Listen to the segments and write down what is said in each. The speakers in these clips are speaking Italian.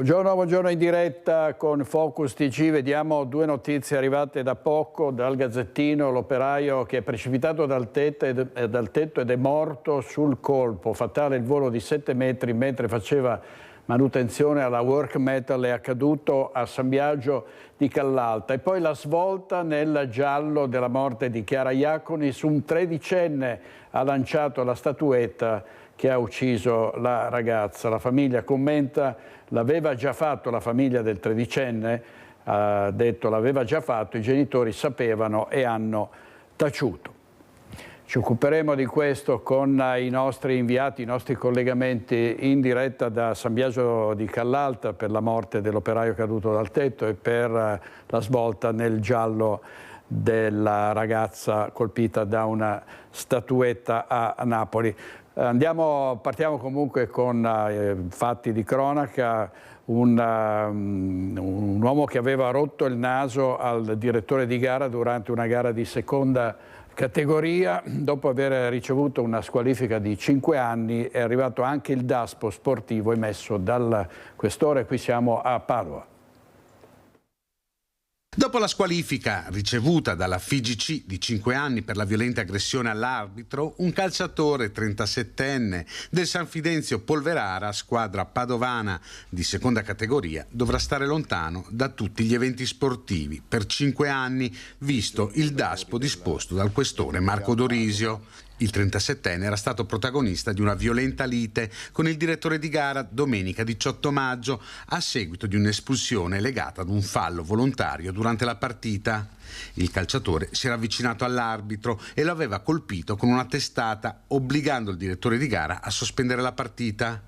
Buongiorno in diretta con Focus TG. Vediamo due notizie arrivate da poco dal Gazzettino. L'operaio che è precipitato dal tetto ed è morto sul colpo. Fatale il volo di 7 metri mentre faceva manutenzione alla Work Metal, è accaduto a San Biagio di Callalta. E poi la svolta nel giallo della morte di Chiara Iaconis. Un 13enne ha lanciato la statuetta che ha ucciso la ragazza. La famiglia commenta: l'aveva già fatto, la famiglia del 13enne ha detto l'aveva già fatto, i genitori sapevano e hanno taciuto. Ci occuperemo di questo con i nostri inviati, i nostri collegamenti in diretta da San Biagio di Callalta per la morte dell'operaio caduto dal tetto e per la svolta nel giallo della ragazza colpita da una statuetta a Napoli. Partiamo comunque con fatti di cronaca. Un uomo che aveva rotto il naso al direttore di gara durante una gara di seconda categoria, dopo aver ricevuto una squalifica di 5 anni, è arrivato anche il daspo sportivo emesso dal questore. Qui siamo a Padova. Dopo la squalifica ricevuta dalla FIGC di 5 anni per la violenta aggressione all'arbitro, un calciatore 37enne del San Fidenzio Polverara, squadra padovana di seconda categoria, dovrà stare lontano da tutti gli eventi sportivi per 5 anni, visto il daspo disposto dal questore Marco Dorisio. Il 37enne era stato protagonista di una violenta lite con il direttore di gara domenica 18 maggio a seguito di un'espulsione legata ad un fallo volontario durante la partita. Il calciatore si era avvicinato all'arbitro e lo aveva colpito con una testata, obbligando il direttore di gara a sospendere la partita.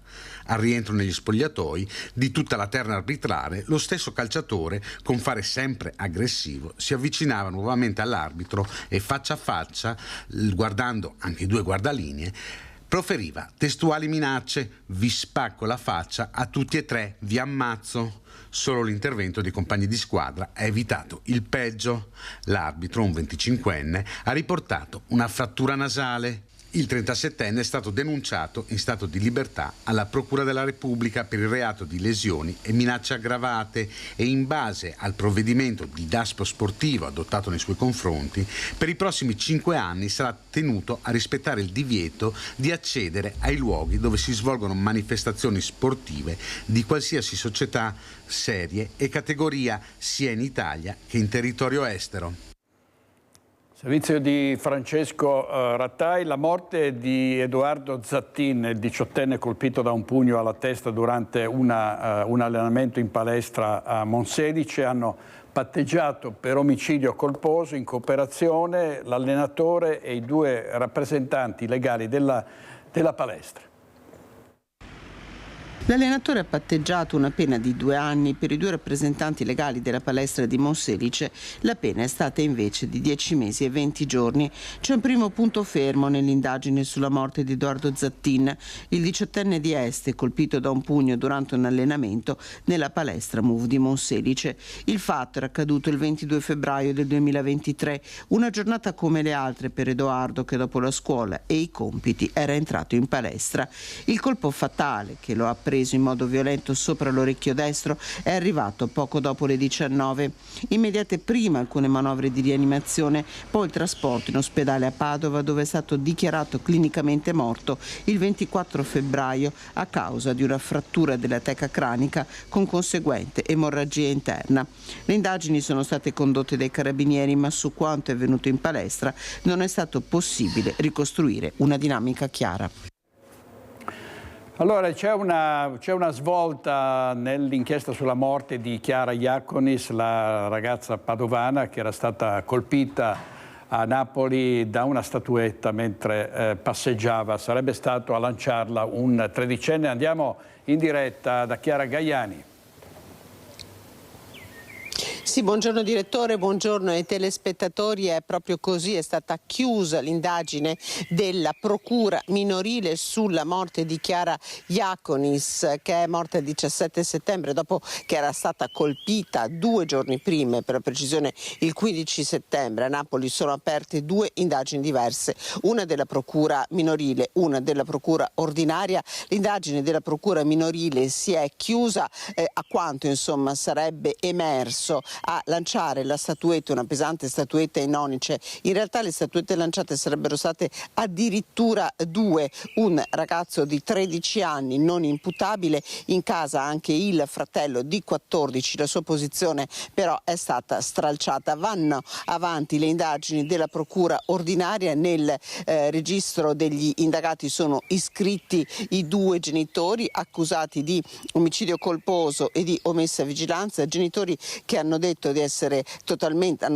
Al rientro negli spogliatoi di tutta la terna arbitrale, lo stesso calciatore, con fare sempre aggressivo, si avvicinava nuovamente all'arbitro e faccia a faccia, guardando anche i due guardalinee, proferiva testuali minacce: vi spacco la faccia a tutti e tre, vi ammazzo. Solo l'intervento dei compagni di squadra ha evitato il peggio. L'arbitro, un 25enne, ha riportato una frattura nasale. Il 37enne è stato denunciato in stato di libertà alla Procura della Repubblica per il reato di lesioni e minacce aggravate e, in base al provvedimento di daspo sportivo adottato nei suoi confronti, per i prossimi 5 anni sarà tenuto a rispettare il divieto di accedere ai luoghi dove si svolgono manifestazioni sportive di qualsiasi società, serie e categoria, sia in Italia che in territorio estero. Servizio di Francesco Rattai. La morte di Edoardo Zattin, il 18enne colpito da un pugno alla testa durante un allenamento in palestra a Monselice. Hanno patteggiato per omicidio colposo in cooperazione l'allenatore e i 2 rappresentanti legali della palestra. L'allenatore ha patteggiato una pena di 2 anni per i 2 rappresentanti legali della palestra di Monselice. La pena è stata invece di 10 mesi e 20 giorni. C'è un primo punto fermo nell'indagine sulla morte di Edoardo Zattin, il 18enne di Este, colpito da un pugno durante un allenamento nella palestra MUV di Monselice. Il fatto era accaduto il 22 febbraio del 2023, una giornata come le altre per Edoardo, che dopo la scuola e i compiti era entrato in palestra. Il colpo fatale, che lo ha preso in modo violento sopra l'orecchio destro, è arrivato poco dopo le 19. Immediate prima alcune manovre di rianimazione, poi il trasporto in ospedale a Padova, dove è stato dichiarato clinicamente morto il 24 febbraio a causa di una frattura della teca cranica con conseguente emorragia interna. Le indagini sono state condotte dai carabinieri, ma su quanto è avvenuto in palestra non è stato possibile ricostruire una dinamica chiara. Allora, c'è una svolta nell'inchiesta sulla morte di Chiara Iaconis, la ragazza padovana che era stata colpita a Napoli da una statuetta mentre passeggiava. Sarebbe stato a lanciarla un 13enne. Andiamo in diretta da Chiara Gaiani. Sì, buongiorno direttore, buongiorno ai telespettatori. È proprio così, è stata chiusa l'indagine della procura minorile sulla morte di Chiara Iaconis, che è morta il 17 settembre dopo che era stata colpita 2 giorni prima, per la precisione il 15 settembre. A Napoli sono aperte 2 indagini diverse, una della procura minorile, una della procura ordinaria. L'indagine della procura minorile si è chiusa a quanto insomma sarebbe emerso a lanciare la statuetta, una pesante statuetta in onice. In realtà le statuette lanciate sarebbero state addirittura 2, un ragazzo di 13 anni non imputabile, in casa anche il fratello di 14, la sua posizione però è stata stralciata. Vanno avanti le indagini della procura ordinaria, nel registro degli indagati sono iscritti i 2 genitori accusati di omicidio colposo e di omessa vigilanza, genitori che hanno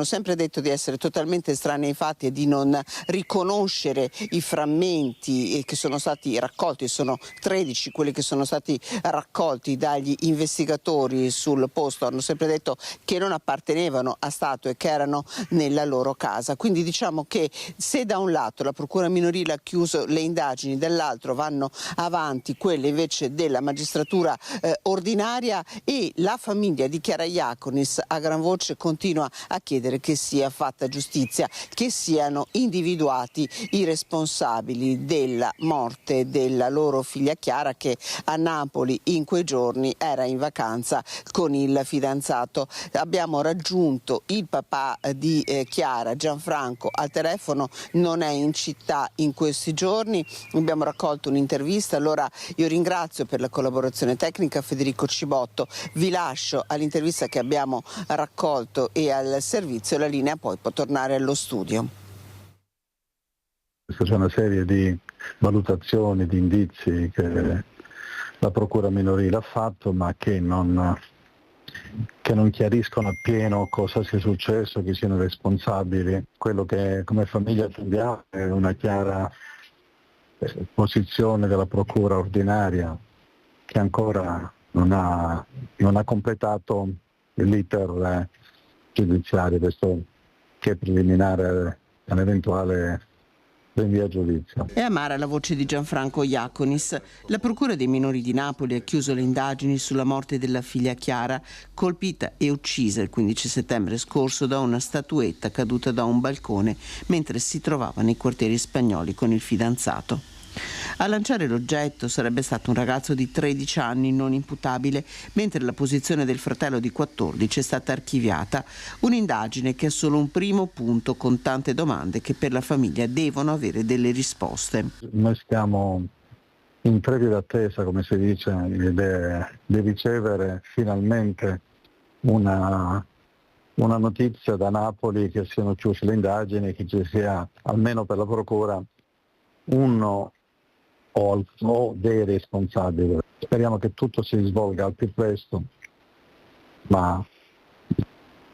sempre detto di essere totalmente estranei ai fatti e di non riconoscere i frammenti che sono stati raccolti. Sono 13 quelli che sono stati raccolti dagli investigatori sul posto. Hanno sempre detto che non appartenevano a Stato e che erano nella loro casa. Quindi diciamo che se da un lato la procura minorile ha chiuso le indagini, dall'altro vanno avanti quelle invece della magistratura ordinaria, e la famiglia di Chiara Iaconis a gran voce continua a chiedere che sia fatta giustizia, che siano individuati i responsabili della morte della loro figlia Chiara, che a Napoli in quei giorni era in vacanza con il fidanzato. Abbiamo raggiunto il papà di Chiara, Gianfranco, al telefono, non è in città in questi giorni. Abbiamo raccolto un'intervista, allora io ringrazio per la collaborazione tecnica Federico Cibotto, vi lascio all'intervista che abbiamo raccolto e al servizio, la linea poi può tornare allo studio. C'è una serie di valutazioni, di indizi che la procura minorile ha fatto, ma che non chiariscono appieno cosa sia successo, chi siano i responsabili. Quello che come famiglia attendiamo è una chiara posizione della procura ordinaria, che ancora non ha completato l'iter giudiziario, questo che è preliminare all'eventuale rinvio a giudizio. È amara la voce di Gianfranco Iaconis. La procura dei minori di Napoli ha chiuso le indagini sulla morte della figlia Chiara, colpita e uccisa il 15 settembre scorso da una statuetta caduta da un balcone mentre si trovava nei quartieri spagnoli con il fidanzato. A lanciare l'oggetto sarebbe stato un ragazzo di 13 anni non imputabile, mentre la posizione del fratello di 14 è stata archiviata. Un'indagine che è solo un primo punto, con tante domande che per la famiglia devono avere delle risposte. Noi stiamo in previa attesa, come si dice, di ricevere finalmente una notizia da Napoli che siano chiuse le indagini, che ci sia almeno per la procura uno o dei responsabili. Speriamo che tutto si svolga al più presto, ma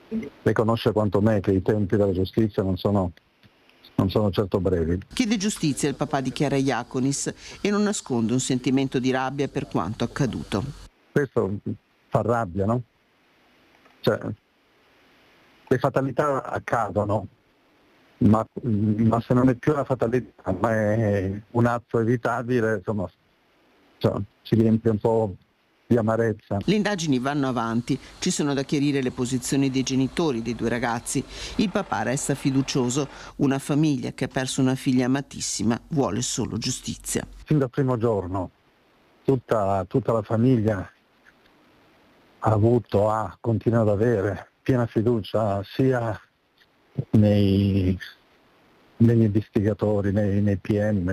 lei conosce quanto me che i tempi della giustizia non sono certo brevi. Chiede giustizia il papà di Chiara Iaconis e non nasconde un sentimento di rabbia per quanto accaduto. Questo fa rabbia, no? Cioè, le fatalità accadono, ma se non è più una fatalità, ma è un atto evitabile, insomma, ci riempie un po' di amarezza. Le indagini vanno avanti, ci sono da chiarire le posizioni dei genitori dei 2 ragazzi. Il papà resta fiducioso, una famiglia che ha perso una figlia amatissima vuole solo giustizia. Fin dal primo giorno tutta la famiglia ha continuato ad avere piena fiducia sia negli investigatori, nei PM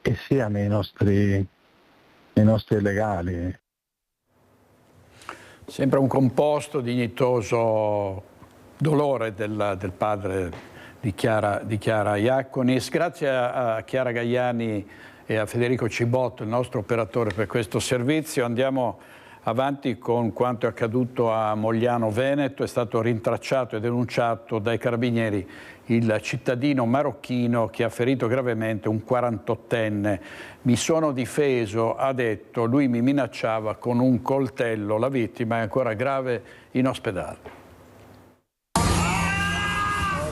e sia nei nostri legali. Sembra un composto dignitoso dolore del padre di Chiara Iaconis. Grazie a Chiara Gaiani e a Federico Cibotto, il nostro operatore, per questo servizio. Andiamo avanti con quanto è accaduto a Mogliano Veneto. È stato rintracciato e denunciato dai carabinieri il cittadino marocchino che ha ferito gravemente un 48enne. Mi sono difeso, ha detto, lui mi minacciava con un coltello. La vittima è ancora grave in ospedale.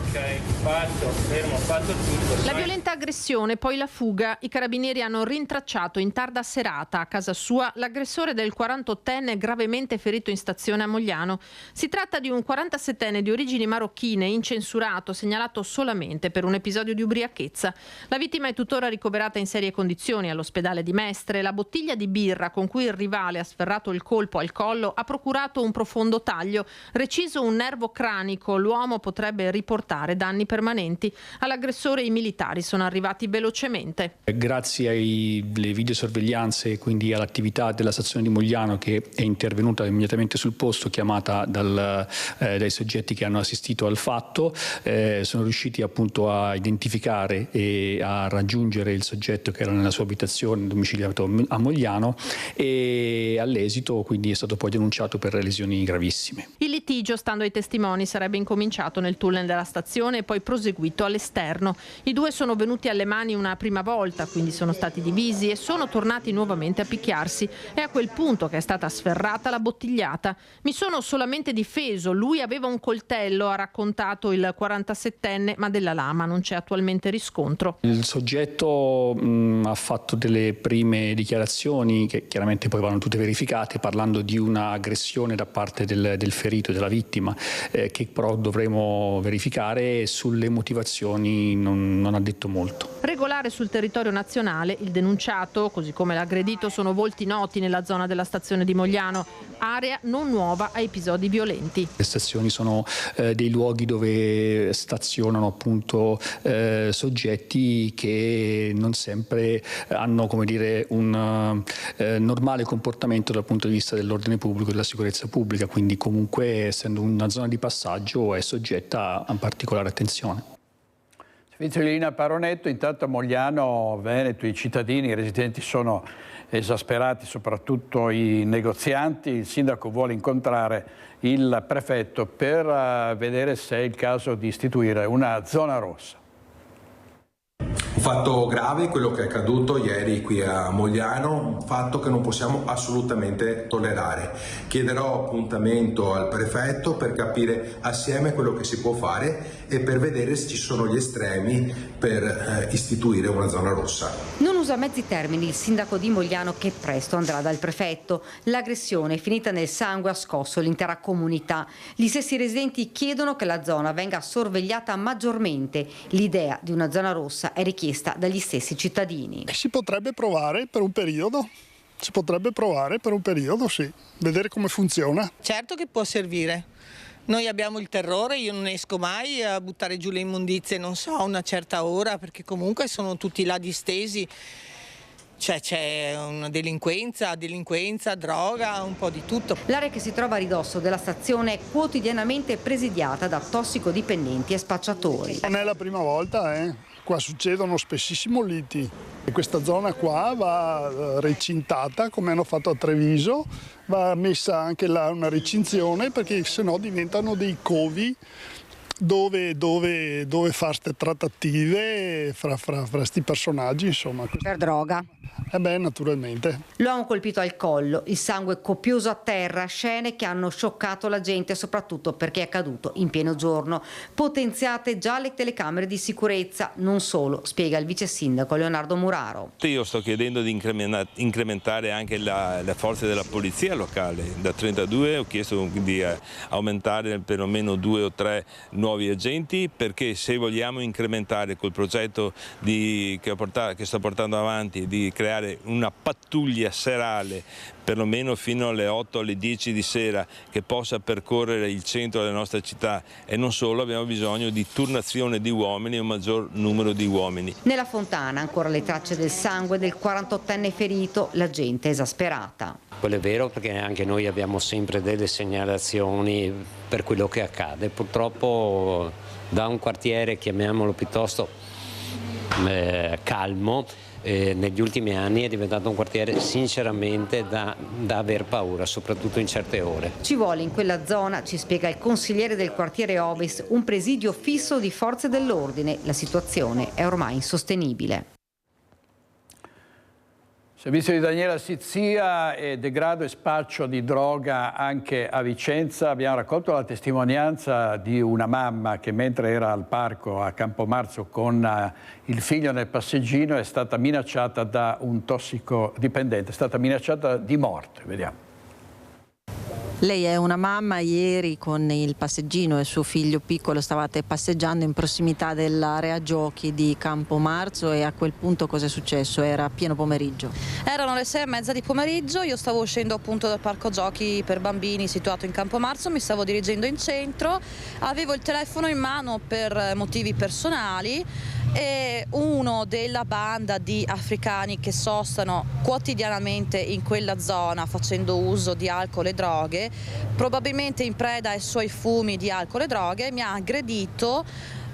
fatto tutto. La violenta aggressione, poi la fuga. I carabinieri hanno rintracciato in tarda serata a casa sua l'aggressore del 48enne gravemente ferito in stazione a Mogliano. Si tratta di un 47enne di origini marocchine, incensurato, segnalato solamente per un episodio di ubriachezza. La vittima è tuttora ricoverata in serie condizioni all'ospedale di Mestre. La bottiglia di birra con cui il rivale ha sferrato il colpo al collo ha procurato un profondo taglio. Reciso un nervo cranico, l'uomo potrebbe riportare danni permanenti. All'aggressore i militari sono arrivati velocemente. Grazie alle videosorveglianze e quindi all'attività della stazione di Mogliano, che è intervenuta immediatamente sul posto, chiamata dai soggetti che hanno assistito al fatto, sono riusciti appunto a identificare e a raggiungere il soggetto che era nella sua abitazione domiciliato a Mogliano, e all'esito quindi è stato poi denunciato per lesioni gravissime. Il litigio, stando ai testimoni, sarebbe incominciato nel tunnel della stazione e poi proseguito all'esterno. I due sono venuti alle mani una prima volta, quindi sono stati divisi e sono tornati nuovamente a picchiarsi. È a quel punto che è stata sferrata la bottigliata. Mi sono solamente difeso, lui aveva un coltello, ha raccontato il 47enne, ma della lama non c'è attualmente riscontro. Il soggetto ha fatto delle prime dichiarazioni che chiaramente poi vanno tutte verificate, parlando di una aggressione da parte del ferito e della vittima, che però dovremo verificare. Sulle motivazioni non ha detto molto. Regolare sul territorio nazionale, il denunciato, così come l'aggredito, sono volti noti nella zona della stazione di Mogliano, area non nuova a episodi violenti. Le stazioni sono dei luoghi dove stazionano appunto soggetti che non sempre hanno, come dire, un normale comportamento dal punto di vista dell'ordine pubblico e della sicurezza pubblica, quindi comunque, essendo una zona di passaggio, è soggetta a particolare attenzione. Servizio di Lina Paronetto. Intanto a Mogliano, Veneto, i cittadini, i residenti sono esasperati, soprattutto i negozianti. Il sindaco vuole incontrare il prefetto per vedere se è il caso di istituire una zona rossa. Un fatto grave quello che è accaduto ieri qui a Mogliano, un fatto che non possiamo assolutamente tollerare. Chiederò appuntamento al prefetto per capire assieme quello che si può fare e per vedere se ci sono gli estremi per istituire una zona rossa. Non usa mezzi termini il sindaco di Mogliano, che presto andrà dal prefetto. L'aggressione finita nel sangue ha scosso l'intera comunità. Gli stessi residenti chiedono che la zona venga sorvegliata maggiormente. L'idea di una zona rossa è richiesta dagli stessi cittadini. Si potrebbe provare per un periodo. Sì, vedere come funziona. Certo che può servire. Noi abbiamo il terrore, io non esco mai a buttare giù le immondizie, non so, a una certa ora, perché comunque sono tutti là distesi. Cioè c'è una delinquenza, droga, un po' di tutto. L'area che si trova a ridosso della stazione è quotidianamente presidiata da tossicodipendenti e spacciatori. Non è la prima volta, Qua succedono spessissimo liti. E questa zona qua va recintata, come hanno fatto a Treviso, va messa anche là una recinzione, perché sennò diventano dei covi dove fare queste trattative fra sti personaggi, insomma. Per droga? Naturalmente. L'uomo colpito al collo, il sangue copioso a terra, scene che hanno scioccato la gente, soprattutto perché è accaduto in pieno giorno. Potenziate già le telecamere di sicurezza, non solo, spiega il vice sindaco Leonardo Muraro. Io sto chiedendo di incrementare anche le forze della polizia locale. Da 32 ho chiesto di aumentare perlomeno 2 o 3 nuovi agenti, perché se vogliamo incrementare col progetto che sto portando avanti di creare una pattuglia serale perlomeno fino alle 8 alle 10 di sera, che possa percorrere il centro della nostra città, e non solo, abbiamo bisogno di turnazione di uomini e un maggior numero di uomini. Nella fontana ancora le tracce del sangue del 48enne ferito, la gente esasperata. Quello è vero, perché anche noi abbiamo sempre delle segnalazioni per quello che accade. Purtroppo da un quartiere, chiamiamolo piuttosto calmo, negli ultimi anni è diventato un quartiere sinceramente da aver paura, soprattutto in certe ore. Ci vuole in quella zona, ci spiega il consigliere del quartiere Ovest, un presidio fisso di forze dell'ordine. La situazione è ormai insostenibile. Servizio di Daniela Sizia e degrado e spaccio di droga anche a Vicenza. Abbiamo raccolto la testimonianza di una mamma che mentre era al parco a Campomarzo con il figlio nel passeggino è stata minacciata da un tossicodipendente, è stata minacciata di morte. Vediamo. Lei è una mamma, ieri con il passeggino e suo figlio piccolo stavate passeggiando in prossimità dell'area giochi di Campomarzo e a quel punto cosa è successo? Era pieno pomeriggio? Erano le 6:30 di pomeriggio, io stavo uscendo appunto dal parco giochi per bambini situato in Campomarzo, mi stavo dirigendo in centro, avevo il telefono in mano per motivi personali e uno della banda di africani che sostano quotidianamente in quella zona facendo uso di alcol e droghe, probabilmente in preda ai suoi fumi di alcol e droghe, mi ha aggredito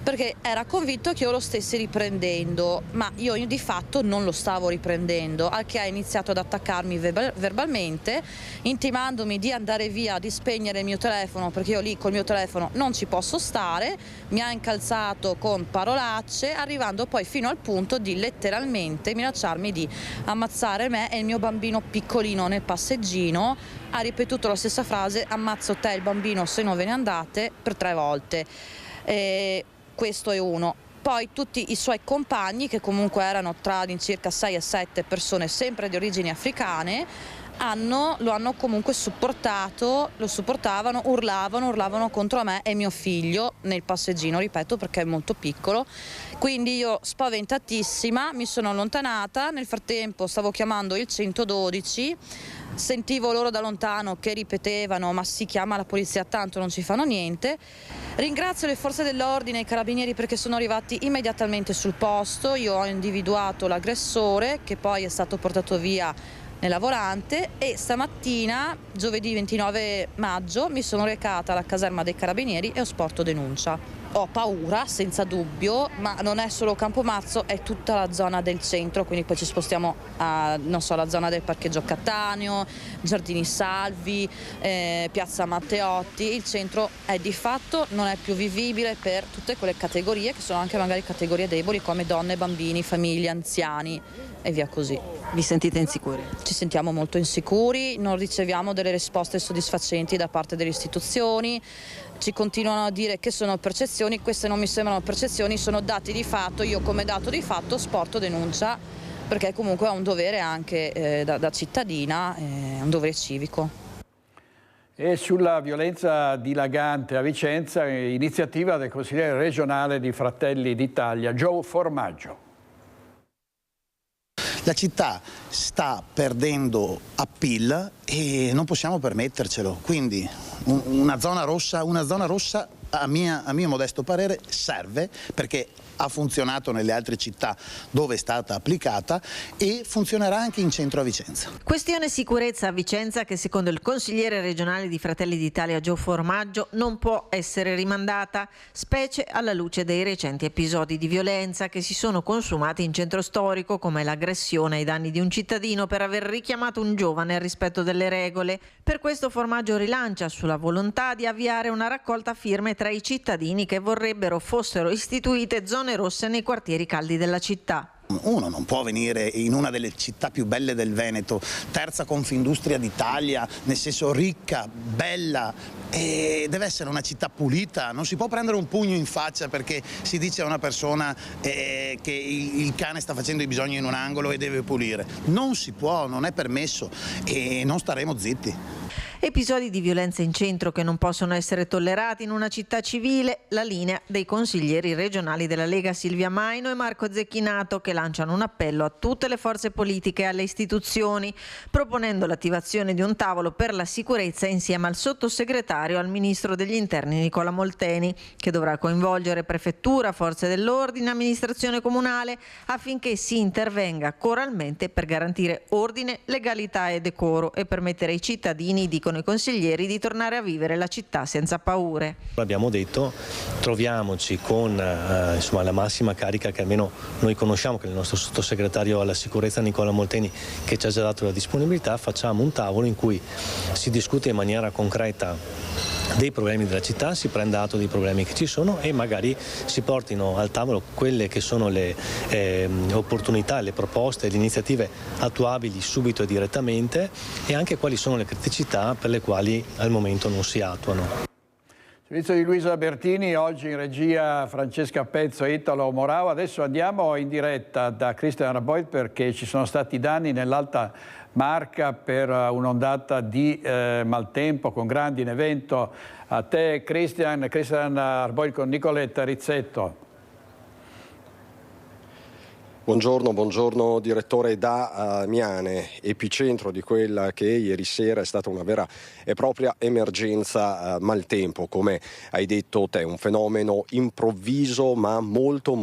perché era convinto che io lo stessi riprendendo, ma io di fatto non lo stavo riprendendo, al che ha iniziato ad attaccarmi verbalmente, intimandomi di andare via, di spegnere il mio telefono, perché io lì col mio telefono non ci posso stare, mi ha incalzato con parolacce, arrivando poi fino al punto di letteralmente minacciarmi di ammazzare me e il mio bambino piccolino nel passeggino. Ha ripetuto la stessa frase: ammazzo te e il bambino se non ve ne andate, per 3 volte. Questo è uno. Poi tutti i suoi compagni, che comunque erano tra all'incirca 6 e 7 persone sempre di origini africane, lo hanno comunque supportato, lo supportavano, urlavano contro me e mio figlio nel passeggino, ripeto, perché è molto piccolo. Quindi io, spaventatissima, mi sono allontanata. Nel frattempo stavo chiamando il 112, sentivo loro da lontano che ripetevano: ma si chiama la polizia, tanto non ci fanno niente. Ringrazio le forze dell'ordine e i carabinieri perché sono arrivati immediatamente sul posto. Io ho individuato l'aggressore, che poi è stato portato via nella volante, e stamattina, giovedì 29 maggio, mi sono recata alla caserma dei carabinieri e ho sporto denuncia. Ho paura, senza dubbio, ma non è solo Campomarzo, è tutta la zona del centro, quindi poi ci spostiamo a, non so, la zona del parcheggio Cattaneo, Giardini Salvi, Piazza Matteotti. Il centro è di fatto, non è più vivibile per tutte quelle categorie che sono anche magari categorie deboli come donne, bambini, famiglie, anziani e via così. Vi sentite insicuri? Ci sentiamo molto insicuri, non riceviamo delle risposte soddisfacenti da parte delle istituzioni, ci continuano a dire che sono percezioni, queste non mi sembrano percezioni, sono dati di fatto. Io come dato di fatto sporto denuncia perché comunque ho un dovere anche da cittadina, è un dovere civico. E sulla violenza dilagante a Vicenza, iniziativa del consigliere regionale di Fratelli d'Italia, Joe Formaggio. La città sta perdendo appeal e non possiamo permettercelo, quindi una zona rossa a mio modesto parere serve, perché ha funzionato nelle altre città dove è stata applicata e funzionerà anche in centro a Vicenza. Questione sicurezza a Vicenza che secondo il consigliere regionale di Fratelli d'Italia Joe Formaggio non può essere rimandata, specie alla luce dei recenti episodi di violenza che si sono consumati in centro storico, come l'aggressione ai danni di un cittadino per aver richiamato un giovane al rispetto delle regole. Per questo Formaggio rilancia sulla volontà di avviare una raccolta firme tra i cittadini che vorrebbero fossero istituite zone rosse nei quartieri caldi della città. Uno non può venire in una delle città più belle del Veneto, terza Confindustria d'Italia, nel senso ricca, bella, e deve essere una città pulita. Non si può prendere un pugno in faccia perché si dice a una persona che il cane sta facendo i bisogni in un angolo e deve pulire. Non si può, non è permesso e non staremo zitti. Episodi di violenza in centro che non possono essere tollerati in una città civile, la linea dei consiglieri regionali della Lega Silvia Maino e Marco Zecchinato, che lanciano un appello a tutte le forze politiche e alle istituzioni, proponendo l'attivazione di un tavolo per la sicurezza insieme al sottosegretario al ministro degli interni Nicola Molteni, che dovrà coinvolgere prefettura, forze dell'ordine, amministrazione comunale, affinché si intervenga coralmente per garantire ordine, legalità e decoro e permettere ai cittadini, dicono i consiglieri, di tornare a vivere la città senza paure. Abbiamo detto, troviamoci con la massima carica che almeno noi conosciamo, che è il nostro sottosegretario alla sicurezza Nicola Molteni, che ci ha già dato la disponibilità, facciamo un tavolo in cui si discute in maniera concreta dei problemi della città, si prenda atto dei problemi che ci sono e magari si portino al tavolo quelle che sono le opportunità, le proposte, le iniziative attuabili subito e direttamente, e anche quali sono le criticità per le quali al momento non si attuano. Servizio di Luisa Bertini, oggi in regia Francesca Pezzo e Italo Morao. Adesso andiamo in diretta da Christian Raboit perché ci sono stati danni nell'Alta Marca per un'ondata di maltempo con grandine, vento. A te Christian Raboit con Nicoletta Rizzetto. Buongiorno direttore da Miane, epicentro di quella che ieri sera è stata una vera e propria emergenza maltempo, come hai detto te, un fenomeno improvviso ma molto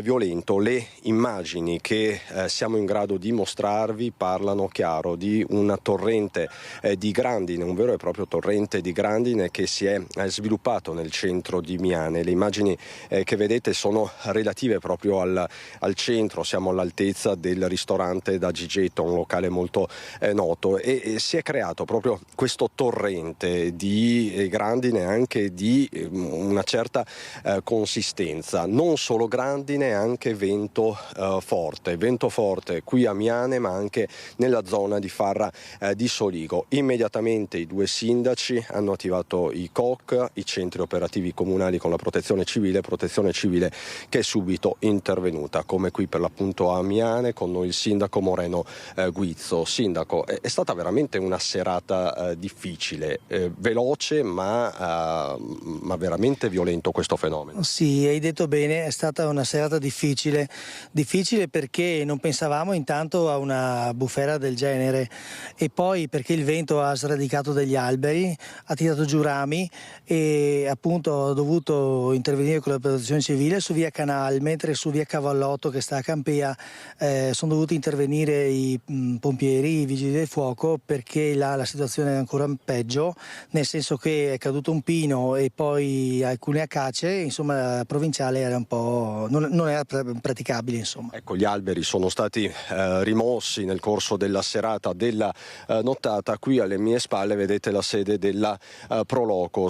violento. Le immagini che siamo in grado di mostrarvi parlano chiaro di una torrente di grandine, un vero e proprio torrente di grandine che si è sviluppato nel centro di Miane. Le immagini che vedete sono relative proprio al centro. Siamo all'altezza del ristorante da Gigetto, un locale molto noto, e si è creato proprio questo torrente di grandine, anche di una certa consistenza, non solo grandine, anche vento forte qui a Miane ma anche nella zona di Farra di Soligo. Immediatamente i due sindaci hanno attivato i COC, i centri operativi comunali, con la protezione civile che è subito intervenuta, come qui per l'appunto a Miane con noi il sindaco Moreno Guizzo. Sindaco, è stata veramente una serata difficile, veloce ma veramente violento questo fenomeno. Sì, hai detto bene, è stata una serata difficile perché non pensavamo intanto a una bufera del genere, e poi perché il vento ha sradicato degli alberi, ha tirato giù rami, e appunto ho dovuto intervenire con la protezione civile su via Canal, mentre su via Cavallotto, che sta a Campea, sono dovuti intervenire i pompieri, i vigili del fuoco, perché là la situazione è ancora peggio, nel senso che è caduto un pino e poi alcune acacie, insomma la provinciale era un po' non era praticabile, insomma. Ecco, gli alberi sono stati rimossi nel corso della serata della nottata. Qui alle mie spalle vedete la sede della Proloco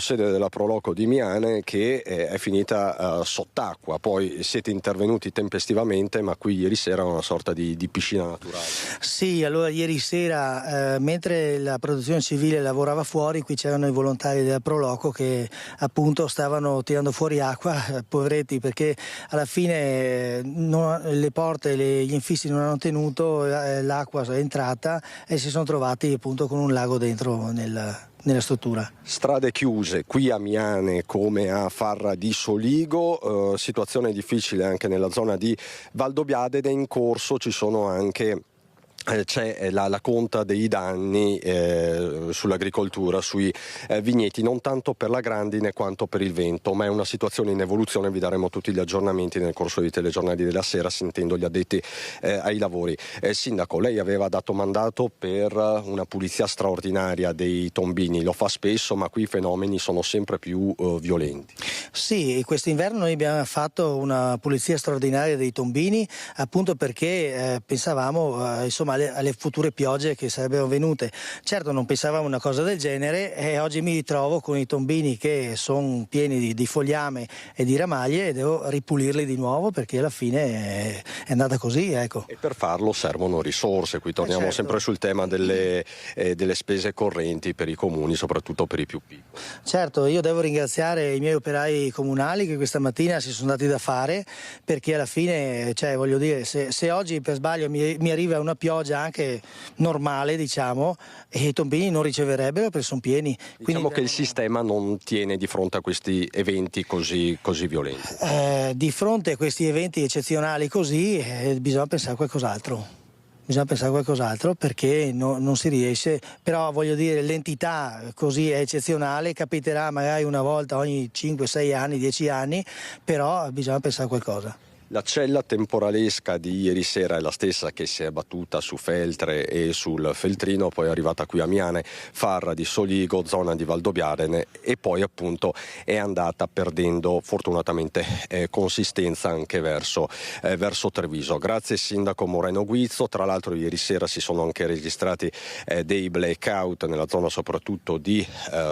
di Miane, che è finita sott'acqua. Poi siete intervenuti tempestivamente, ma qui ieri sera una sorta di piscina naturale. Sì, allora ieri sera mentre la protezione civile lavorava fuori, qui c'erano i volontari della Proloco che appunto stavano tirando fuori acqua, poveretti, perché alla fine le porte, gli infissi non hanno tenuto, l'acqua è entrata e si sono trovati appunto con un lago dentro nella struttura. Strade chiuse qui a Miane come a Farra di Soligo, situazione difficile anche nella zona di Valdobbiadene. In corso ci sono anche c'è la conta dei danni sull'agricoltura, sui vigneti, non tanto per la grandine quanto per il vento, ma è una situazione in evoluzione. Vi daremo tutti gli aggiornamenti nel corso dei telegiornali della sera, sentendo gli addetti ai lavori. Sindaco, lei aveva dato mandato per una pulizia straordinaria dei tombini, lo fa spesso, ma qui i fenomeni sono sempre più violenti. Sì, quest'inverno noi abbiamo fatto una pulizia straordinaria dei tombini, appunto perché pensavamo insomma alle future piogge che sarebbero venute. Certo non pensavamo una cosa del genere, e oggi mi ritrovo con i tombini che sono pieni di fogliame e di ramaglie, e devo ripulirli di nuovo perché alla fine è andata così, ecco. E per farlo servono risorse, qui torniamo certo. sempre sul tema delle spese correnti per i comuni, soprattutto per i più piccoli. Certo, io devo ringraziare i miei operai comunali che questa mattina si sono dati da fare, perché alla fine, voglio dire, se oggi per sbaglio mi arriva una pioggia anche normale, diciamo, e i tombini non riceverebbero perché sono pieni. Diciamo che il sistema non tiene di fronte a questi eventi così violenti. Di fronte a questi eventi eccezionali così bisogna pensare a qualcos'altro. Perché non si riesce, però voglio dire, l'entità così è eccezionale, capiterà magari una volta ogni 5, 6 anni, 10 anni, però bisogna pensare a qualcosa. La cella temporalesca di ieri sera è la stessa che si è battuta su Feltre e sul Feltrino, poi è arrivata qui a Miane, Farra di Soligo, zona di Valdobbiadene, e poi appunto è andata perdendo fortunatamente consistenza anche verso Treviso. Grazie sindaco Moreno Guizzo. Tra l'altro ieri sera si sono anche registrati dei blackout nella zona soprattutto di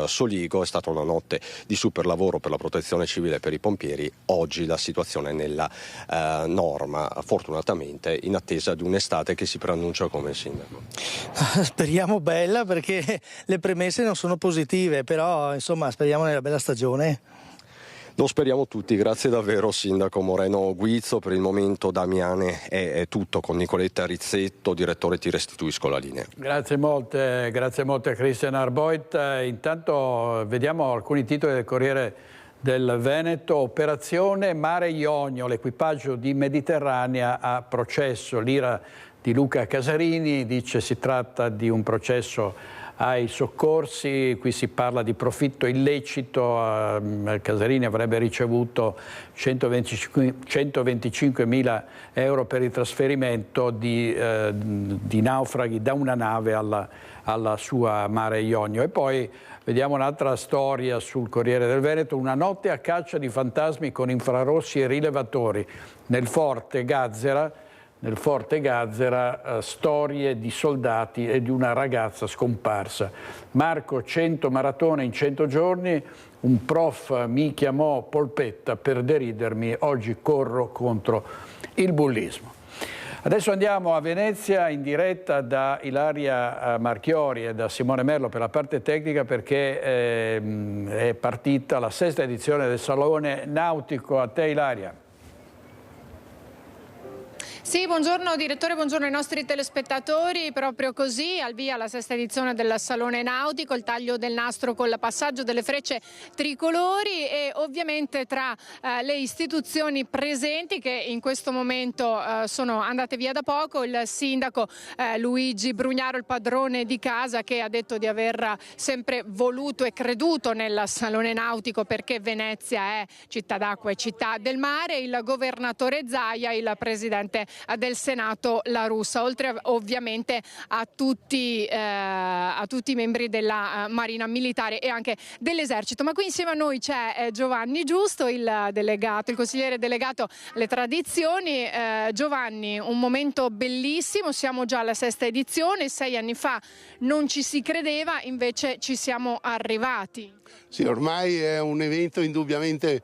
Soligo. È stata una notte di super lavoro per la protezione civile e per i pompieri. Oggi la situazione è nella norma, fortunatamente, in attesa di un'estate che si preannuncia come sindaco. Speriamo bella, perché le premesse non sono positive, però insomma speriamo nella bella stagione. Lo speriamo tutti. Grazie davvero sindaco Moreno Guizzo. Per il momento da Miane è tutto. Con Nicoletta Rizzetto, direttore, ti restituisco la linea. Grazie molte a Christian Arboit. Intanto vediamo alcuni titoli del Corriere del Veneto. Operazione Mare Ionio, l'equipaggio di Mediterranea a processo. L'ira di Luca Casarini dice si tratta di un processo ai soccorsi. Qui si parla di profitto illecito. Casarini avrebbe ricevuto 125.000 euro per il trasferimento di naufraghi da una nave alla sua Mare Ionio. E poi vediamo un'altra storia sul Corriere del Veneto. Una notte a caccia di fantasmi con infrarossi e rilevatori. Nel Forte Gazzera, storie di soldati e di una ragazza scomparsa. Marco, 100 maratone in 100 giorni. Un prof mi chiamò polpetta per deridermi. Oggi corro contro il bullismo. Adesso andiamo a Venezia in diretta da Ilaria Marchiori e da Simone Merlo per la parte tecnica, perché è partita la 6ª edizione del Salone Nautico. A te Ilaria. Sì, buongiorno direttore, buongiorno ai nostri telespettatori. Proprio così, al via la 6ª edizione del Salone Nautico, il taglio del nastro col passaggio delle frecce tricolori e ovviamente tra le istituzioni presenti, che in questo momento sono andate via da poco, il sindaco Luigi Brugnaro, il padrone di casa, che ha detto di aver sempre voluto e creduto nel Salone Nautico perché Venezia è città d'acqua e città del mare, il governatore Zaia, il presidente del Senato La Russa, oltre ovviamente a tutti i membri della Marina Militare e anche dell'Esercito. Ma qui insieme a noi c'è Giovanni Giusto, il consigliere delegato alle tradizioni. Giovanni, un momento bellissimo, siamo già alla 6ª edizione, 6 anni fa non ci si credeva, invece ci siamo arrivati. Sì, ormai è un evento indubbiamente,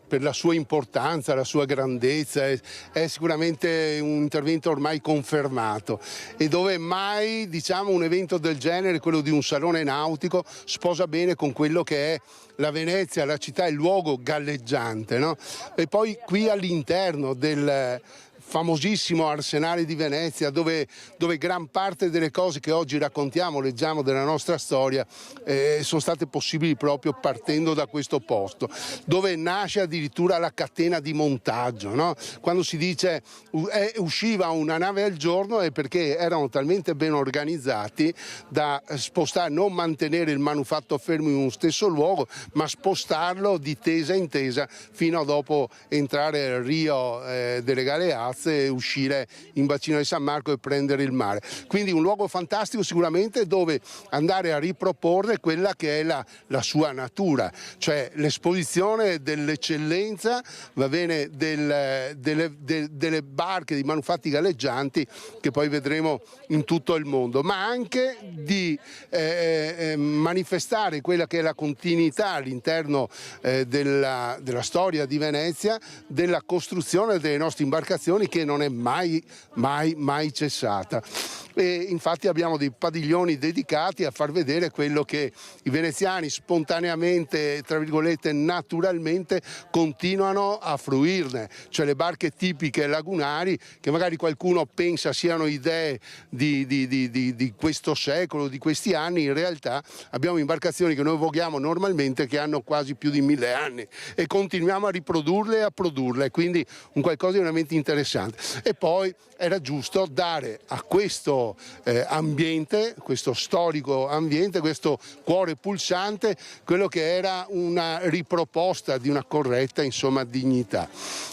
per la sua importanza, la sua grandezza, è sicuramente un intervento ormai confermato, e dove mai un evento del genere, quello di un salone nautico, sposa bene con quello che è la Venezia, la città, il luogo galleggiante, no? E poi qui all'interno del famosissimo Arsenale di Venezia, dove gran parte delle cose che oggi raccontiamo, leggiamo della nostra storia, sono state possibili proprio partendo da questo posto, dove nasce addirittura la catena di montaggio, no? Quando si dice usciva una nave al giorno è perché erano talmente ben organizzati da spostare, non mantenere il manufatto fermo in uno stesso luogo, ma spostarlo di tesa in tesa fino a dopo entrare al Rio delle Galeazze e uscire in bacino di San Marco e prendere il mare. Quindi un luogo fantastico sicuramente, dove andare a riproporre quella che è la sua natura, cioè l'esposizione dell'eccellenza, va bene, delle barche, di manufatti galleggianti che poi vedremo in tutto il mondo, ma anche di manifestare quella che è la continuità all'interno della storia di Venezia, della costruzione delle nostre imbarcazioni, che non è mai cessata. E infatti abbiamo dei padiglioni dedicati a far vedere quello che i veneziani spontaneamente, tra virgolette naturalmente, continuano a fruirne, cioè le barche tipiche lagunari, che magari qualcuno pensa siano idee di questo secolo, di questi anni. In realtà abbiamo imbarcazioni che noi voghiamo normalmente che hanno quasi più di 1000 anni, e continuiamo a riprodurle e a produrle, quindi un qualcosa di veramente interessante. pulsante. E poi era giusto dare a questo ambiente, questo storico ambiente, questo cuore pulsante, quello che era una riproposta di una corretta, insomma, dignità.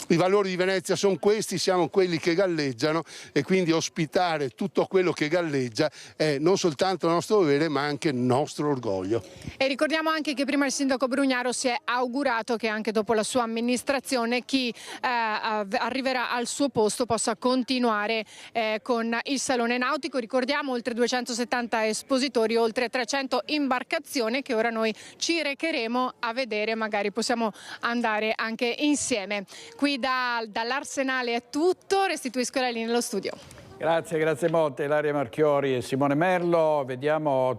I valori di Venezia sono questi, siamo quelli che galleggiano, e quindi ospitare tutto quello che galleggia è non soltanto il nostro dovere ma anche il nostro orgoglio. E ricordiamo anche che prima il sindaco Brugnaro si è augurato che anche dopo la sua amministrazione chi arriverà al suo posto possa continuare con il Salone Nautico. Ricordiamo oltre 270 espositori, oltre 300 imbarcazioni che ora noi ci recheremo a vedere, magari possiamo andare anche insieme. Qui dall'Arsenale è tutto, restituisco la linea allo studio. Grazie molte Ilaria Marchiori e Simone Merlo.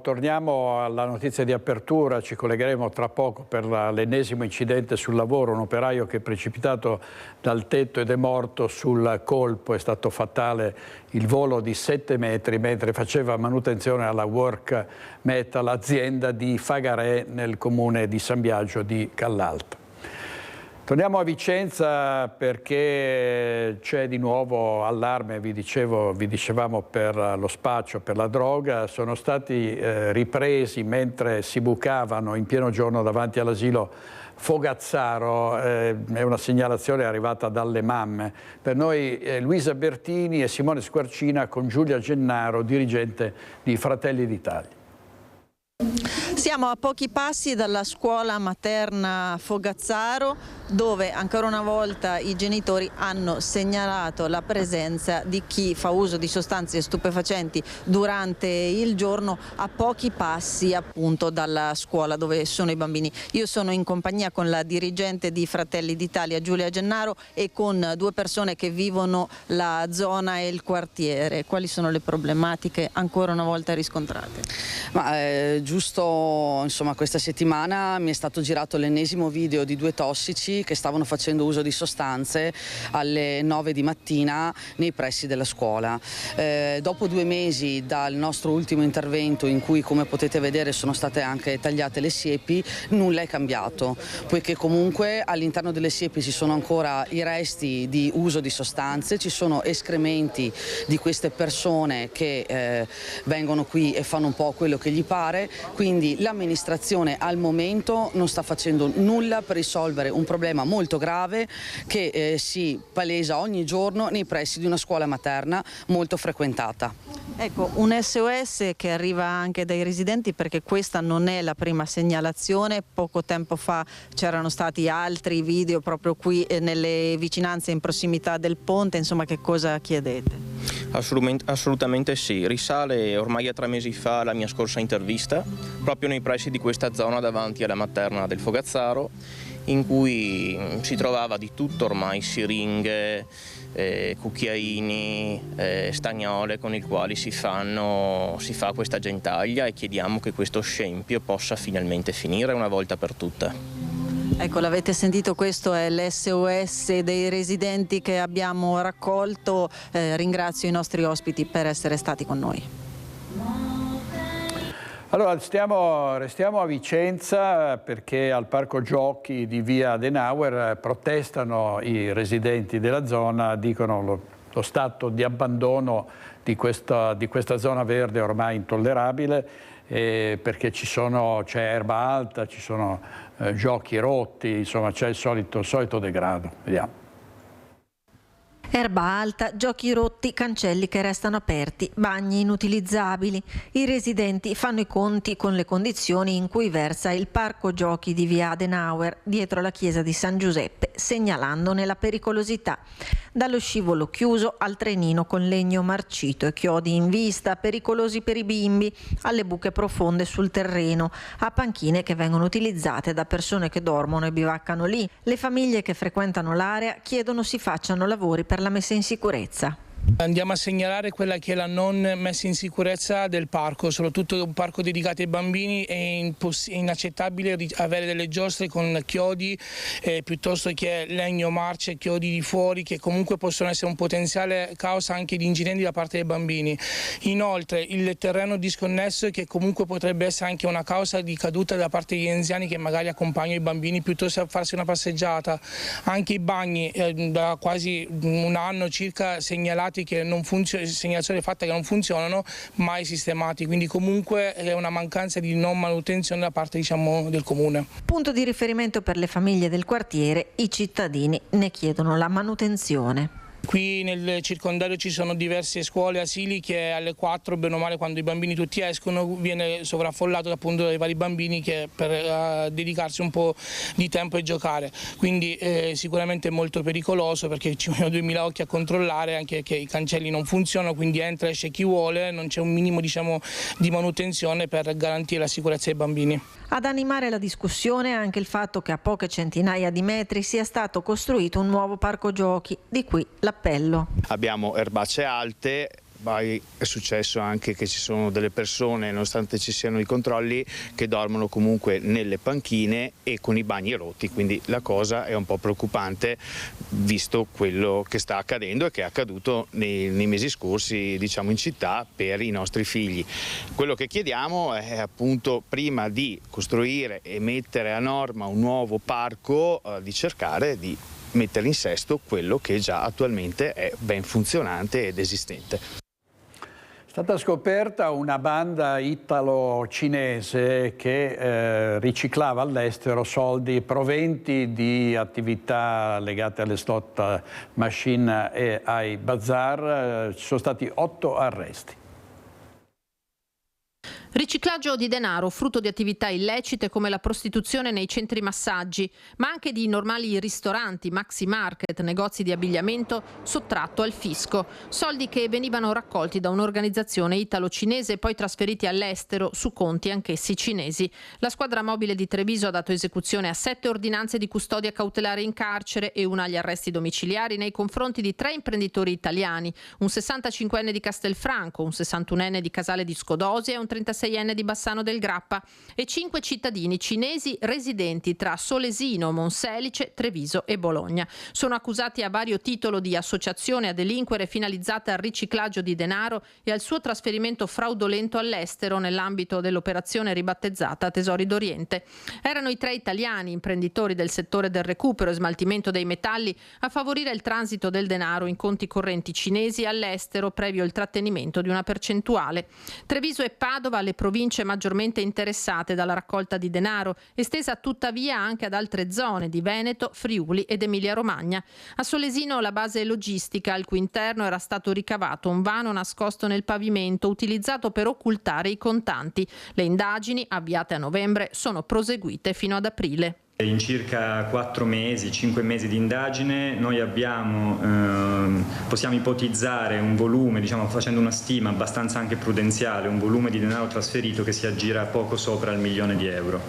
Torniamo alla notizia di apertura, ci collegheremo tra poco per l'ennesimo incidente sul lavoro, un operaio che è precipitato dal tetto ed è morto sul colpo. È stato fatale il volo di 7 metri mentre faceva manutenzione alla Work Metal, azienda di Fagarè nel comune di San Biagio di Callalta. Torniamo a Vicenza perché c'è di nuovo allarme, vi dicevamo per lo spaccio, per la droga. Sono stati ripresi mentre si bucavano in pieno giorno davanti all'asilo Fogazzaro, è una segnalazione arrivata dalle mamme. Per noi Luisa Bertini e Simone Squarcina con Giulia Gennaro, dirigente di Fratelli d'Italia. Siamo a pochi passi dalla scuola materna Fogazzaro, dove ancora una volta i genitori hanno segnalato la presenza di chi fa uso di sostanze stupefacenti durante il giorno a pochi passi appunto dalla scuola dove sono i bambini. Io sono in compagnia con la dirigente di Fratelli d'Italia Giulia Gennaro e con 2 persone che vivono la zona e il quartiere. Quali sono le problematiche ancora una volta riscontrate? Giusto, insomma, questa settimana mi è stato girato l'ennesimo video di 2 tossici che stavano facendo uso di sostanze alle 9 di mattina nei pressi della scuola. Dopo 2 mesi dal nostro ultimo intervento, in cui, come potete vedere, sono state anche tagliate le siepi, nulla è cambiato, poiché comunque all'interno delle siepi ci sono ancora i resti di uso di sostanze, ci sono escrementi di queste persone che vengono qui e fanno un po' quello che gli pare. Quindi l'amministrazione al momento non sta facendo nulla per risolvere un problema molto grave che si palesa ogni giorno nei pressi di una scuola materna molto frequentata. Ecco, un SOS che arriva anche dai residenti, perché questa non è la prima segnalazione. Poco tempo fa c'erano stati altri video proprio qui nelle vicinanze, in prossimità del ponte. Insomma, che cosa chiedete? Assolutamente sì, risale ormai a 3 mesi fa alla mia scorsa intervista, proprio nei pressi di questa zona davanti alla materna del Fogazzaro, in cui si trovava di tutto ormai, siringhe, cucchiaini, stagnole con i quali si fa questa gentaglia, e chiediamo che questo scempio possa finalmente finire una volta per tutte. Ecco, l'avete sentito, questo è l'SOS dei residenti che abbiamo raccolto. Ringrazio i nostri ospiti per essere stati con noi. Allora, restiamo a Vicenza perché al parco giochi di via Adenauer protestano i residenti della zona, dicono lo stato di abbandono di questa zona verde ormai intollerabile, perché c'è erba alta, ci sono giochi rotti, insomma c'è il solito degrado. Vediamo. Erba alta, giochi rotti, cancelli che restano aperti, bagni inutilizzabili. I residenti fanno i conti con le condizioni in cui versa il parco giochi di via Adenauer, dietro la chiesa di San Giuseppe, segnalandone la pericolosità. Dallo scivolo chiuso al trenino con legno marcito e chiodi in vista, pericolosi per i bimbi, alle buche profonde sul terreno, a panchine che vengono utilizzate da persone che dormono e bivaccano lì. Le famiglie che frequentano l'area chiedono si facciano lavori per la messa in sicurezza. Andiamo a segnalare quella che è la non messa in sicurezza del parco, soprattutto un parco dedicato ai bambini. È inaccettabile avere delle giostre con chiodi piuttosto che legno, marce, chiodi di fuori, che comunque possono essere un potenziale causa anche di incidenti da parte dei bambini. Inoltre il terreno disconnesso, che comunque potrebbe essere anche una causa di caduta da parte degli anziani che magari accompagnano i bambini piuttosto che farsi una passeggiata. Anche i bagni da quasi un anno circa segnalati che non funzionano, segnalazioni fatte che non funzionano, mai sistemati, quindi comunque è una mancanza di non manutenzione da parte, diciamo, del comune. Punto di riferimento per le famiglie del quartiere, i cittadini ne chiedono la manutenzione. Qui nel circondario ci sono diverse scuole, asili che alle 4, bene o male, quando i bambini tutti escono, viene sovraffollato appunto dai vari bambini che per dedicarsi un po' di tempo e giocare. Quindi sicuramente è molto pericoloso, perché ci vogliono 2000 occhi a controllare, anche che i cancelli non funzionano, quindi entra e esce chi vuole, non c'è un minimo, diciamo, di manutenzione per garantire la sicurezza dei bambini. Ad animare la discussione anche il fatto che a poche centinaia di metri sia stato costruito un nuovo parco giochi, di qui l'appello. Abbiamo erbacce alte. Poi è successo anche che ci sono delle persone, nonostante ci siano i controlli, che dormono comunque nelle panchine e con i bagni rotti, quindi la cosa è un po' preoccupante visto quello che sta accadendo e che è accaduto nei mesi scorsi, diciamo, in città per i nostri figli. Quello che chiediamo è appunto, prima di costruire e mettere a norma un nuovo parco, di cercare di mettere in sesto quello che già attualmente è ben funzionante ed esistente. È stata scoperta una banda italo-cinese che riciclava all'estero soldi proventi di attività legate alle slot machine e ai bazar. Ci sono stati 8 arresti. Riciclaggio di denaro, frutto di attività illecite come la prostituzione nei centri massaggi, ma anche di normali ristoranti, maxi market, negozi di abbigliamento, sottratto al fisco. Soldi che venivano raccolti da un'organizzazione italo-cinese e poi trasferiti all'estero su conti anch'essi cinesi. La squadra mobile di Treviso ha dato esecuzione a 7 ordinanze di custodia cautelare in carcere e una agli arresti domiciliari nei confronti di 3 imprenditori italiani, un 65enne di Castelfranco, un 61enne di Casale di Scodosia e un 36enne di Bassano del Grappa, e 5 cittadini cinesi residenti tra Solesino, Monselice, Treviso e Bologna. Sono accusati a vario titolo di associazione a delinquere finalizzata al riciclaggio di denaro e al suo trasferimento fraudolento all'estero nell'ambito dell'operazione ribattezzata Tesori d'Oriente. Erano i 3 italiani, imprenditori del settore del recupero e smaltimento dei metalli, a favorire il transito del denaro in conti correnti cinesi all'estero previo il trattenimento di una percentuale. Treviso e Padova, le province maggiormente interessate dalla raccolta di denaro, estesa tuttavia anche ad altre zone di Veneto, Friuli ed Emilia-Romagna. A Solesino la base logistica, al cui interno era stato ricavato un vano nascosto nel pavimento utilizzato per occultare i contanti. Le indagini, avviate a novembre, sono proseguite fino ad aprile. In circa 4 mesi, 5 mesi di indagine noi possiamo ipotizzare un volume, diciamo, facendo una stima abbastanza anche prudenziale, un volume di denaro trasferito che si aggira poco sopra il €1.000.000.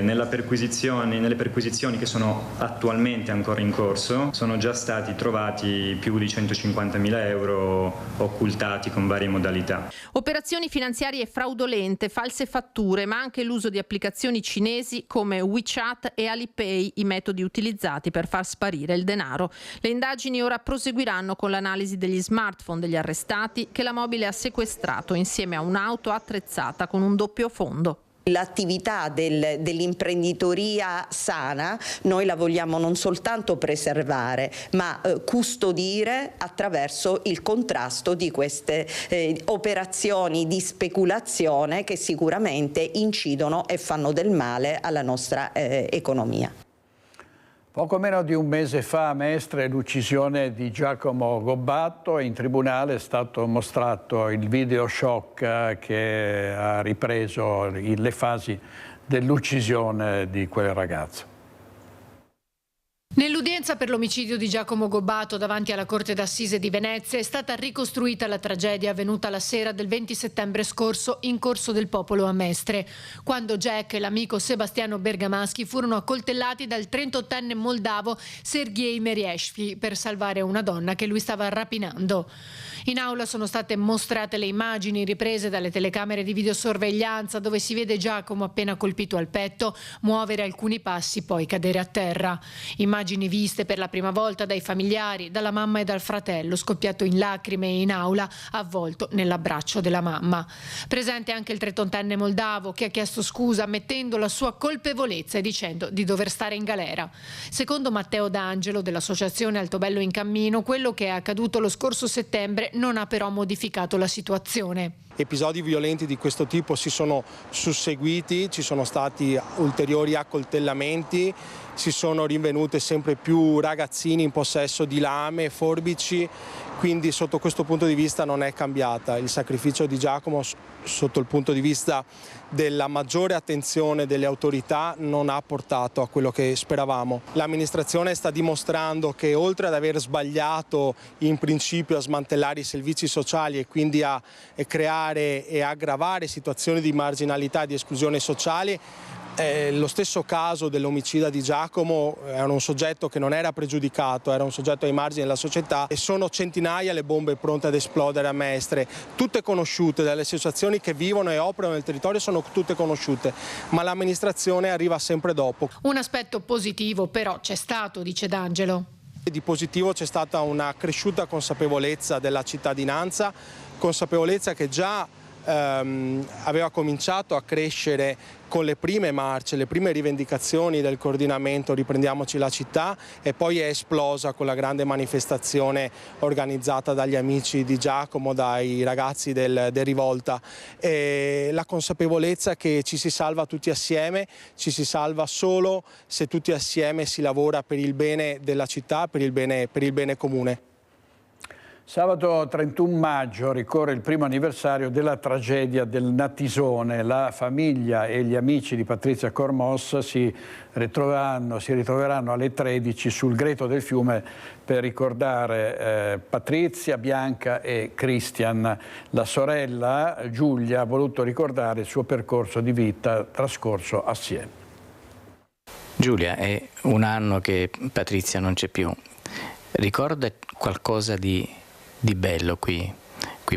Nelle perquisizioni che sono attualmente ancora in corso sono già stati trovati più di €150.000 occultati con varie modalità. Operazioni finanziarie fraudolente, false fatture, ma anche l'uso di applicazioni cinesi come WeChat e Alipay, i metodi utilizzati per far sparire il denaro. Le indagini ora proseguiranno con l'analisi degli smartphone degli arrestati, che la mobile ha sequestrato insieme a un'auto attrezzata con un doppio fondo. L'attività dell'imprenditoria sana noi la vogliamo non soltanto preservare, ma custodire attraverso il contrasto di queste operazioni di speculazione che sicuramente incidono e fanno del male alla nostra economia. Poco meno di un mese fa a Mestre l'uccisione di Giacomo Gobbato, e in tribunale è stato mostrato il video shock che ha ripreso le fasi dell'uccisione di quel ragazzo. Nell'udienza per l'omicidio di Giacomo Gobbato davanti alla Corte d'Assise di Venezia è stata ricostruita la tragedia avvenuta la sera del 20 settembre scorso in Corso del Popolo a Mestre, quando Jack e l'amico Sebastiano Bergamaschi furono accoltellati dal 38enne moldavo Sergej Merieshvili per salvare una donna che lui stava rapinando. In aula sono state mostrate le immagini riprese dalle telecamere di videosorveglianza dove si vede Giacomo appena colpito al petto muovere alcuni passi poi cadere a terra. Immagini viste per la prima volta dai familiari, dalla mamma e dal fratello scoppiato in lacrime in aula avvolto nell'abbraccio della mamma. Presente anche il 38enne moldavo che ha chiesto scusa ammettendo la sua colpevolezza e dicendo di dover stare in galera. Secondo Matteo D'Angelo dell'associazione Altobello in Cammino, quello che è accaduto lo scorso settembre non ha però modificato la situazione. Episodi violenti di questo tipo si sono susseguiti, ci sono stati ulteriori accoltellamenti, si sono rinvenute sempre più ragazzini in possesso di lame, forbici, quindi sotto questo punto di vista non è cambiata. Il sacrificio di Giacomo sotto il punto di vista della maggiore attenzione delle autorità non ha portato a quello che speravamo. L'amministrazione sta dimostrando che oltre ad aver sbagliato in principio a smantellare i servizi sociali e quindi a creare e aggravare situazioni di marginalità e di esclusione sociale, lo stesso caso dell'omicida di Giacomo era un soggetto che non era pregiudicato, era un soggetto ai margini della società e sono centinaia le bombe pronte ad esplodere a Mestre, tutte conosciute dalle associazioni che vivono e operano nel territorio, sono tutte conosciute, ma l'amministrazione arriva sempre dopo. Un aspetto positivo però c'è stato, dice D'Angelo. Di positivo c'è stata una cresciuta consapevolezza della cittadinanza, consapevolezza che già aveva cominciato a crescere con le prime marce, le prime rivendicazioni del coordinamento Riprendiamoci la città e poi è esplosa con la grande manifestazione organizzata dagli amici di Giacomo, dai ragazzi del Rivolta. E la consapevolezza che ci si salva tutti assieme, ci si salva solo se tutti assieme si lavora per il bene della città, per il bene comune. Sabato 31 maggio ricorre il primo anniversario della tragedia del Natisone. La famiglia e gli amici di Patrizia Cormos si ritroveranno alle 13 sul greto del fiume per ricordare Patrizia, Bianca e Christian. La sorella Giulia ha voluto ricordare il suo percorso di vita trascorso assieme. Giulia, è un anno che Patrizia non c'è più. Ricorda qualcosa di bello qui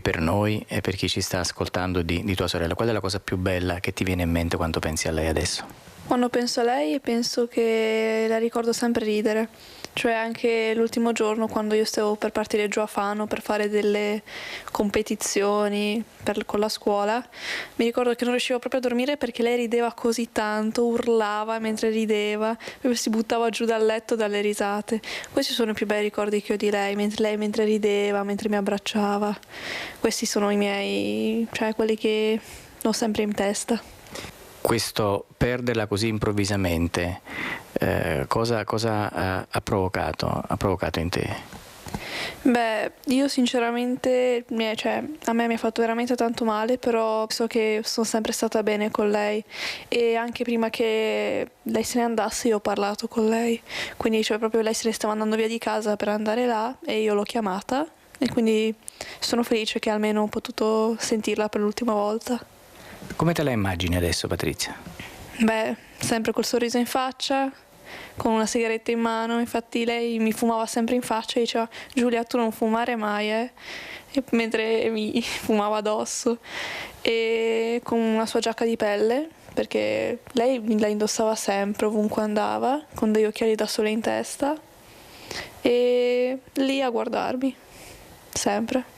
per noi e per chi ci sta ascoltando di tua sorella? Qual è la cosa più bella che ti viene in mente quando pensi a lei adesso? Quando penso a lei penso che la ricordo sempre ridere, cioè anche l'ultimo giorno quando io stavo per partire giù a Fano per fare delle competizioni con la scuola, mi ricordo che non riuscivo proprio a dormire perché lei rideva così tanto, urlava mentre rideva, poi si buttava giù dal letto dalle risate. Questi sono i più bei ricordi che ho di lei mentre rideva, mentre mi abbracciava. Questi sono i miei, cioè quelli che ho sempre in testa. Questo perderla così improvvisamente, cosa ha provocato in te? Beh, io sinceramente, a me mi ha fatto veramente tanto male, però so che sono sempre stata bene con lei e anche prima che lei se ne andasse io ho parlato con lei, quindi proprio lei se ne stava andando via di casa per andare là e io l'ho chiamata e quindi sono felice che almeno ho potuto sentirla per l'ultima volta. Come te la immagini adesso, Patrizia? Beh, sempre col sorriso in faccia, con una sigaretta in mano, infatti lei mi fumava sempre in faccia e diceva Giulia tu non fumare mai e mentre mi fumava addosso e con una sua giacca di pelle perché lei la indossava sempre ovunque andava con degli occhiali da sole in testa e lì a guardarmi sempre.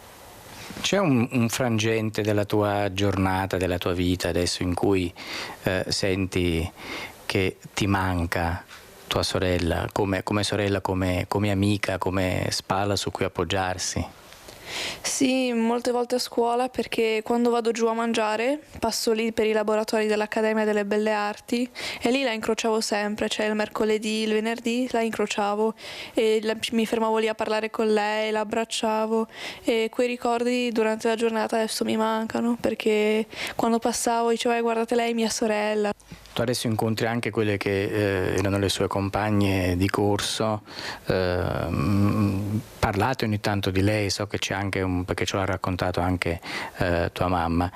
C'è un frangente della tua giornata, della tua vita adesso in cui senti che ti manca tua sorella, come sorella, come amica, come spalla su cui appoggiarsi? Sì, molte volte a scuola, perché quando vado giù a mangiare passo lì per i laboratori dell'Accademia delle Belle Arti e lì la incrociavo sempre, cioè il mercoledì, il venerdì la incrociavo e mi fermavo lì a parlare con lei, la abbracciavo e quei ricordi durante la giornata adesso mi mancano, perché quando passavo dicevo guardate lei mia sorella. Tu adesso incontri anche quelle che erano le sue compagne di corso, parlate ogni tanto di lei, so che c'è anche perché ce l'ha raccontato anche tua mamma,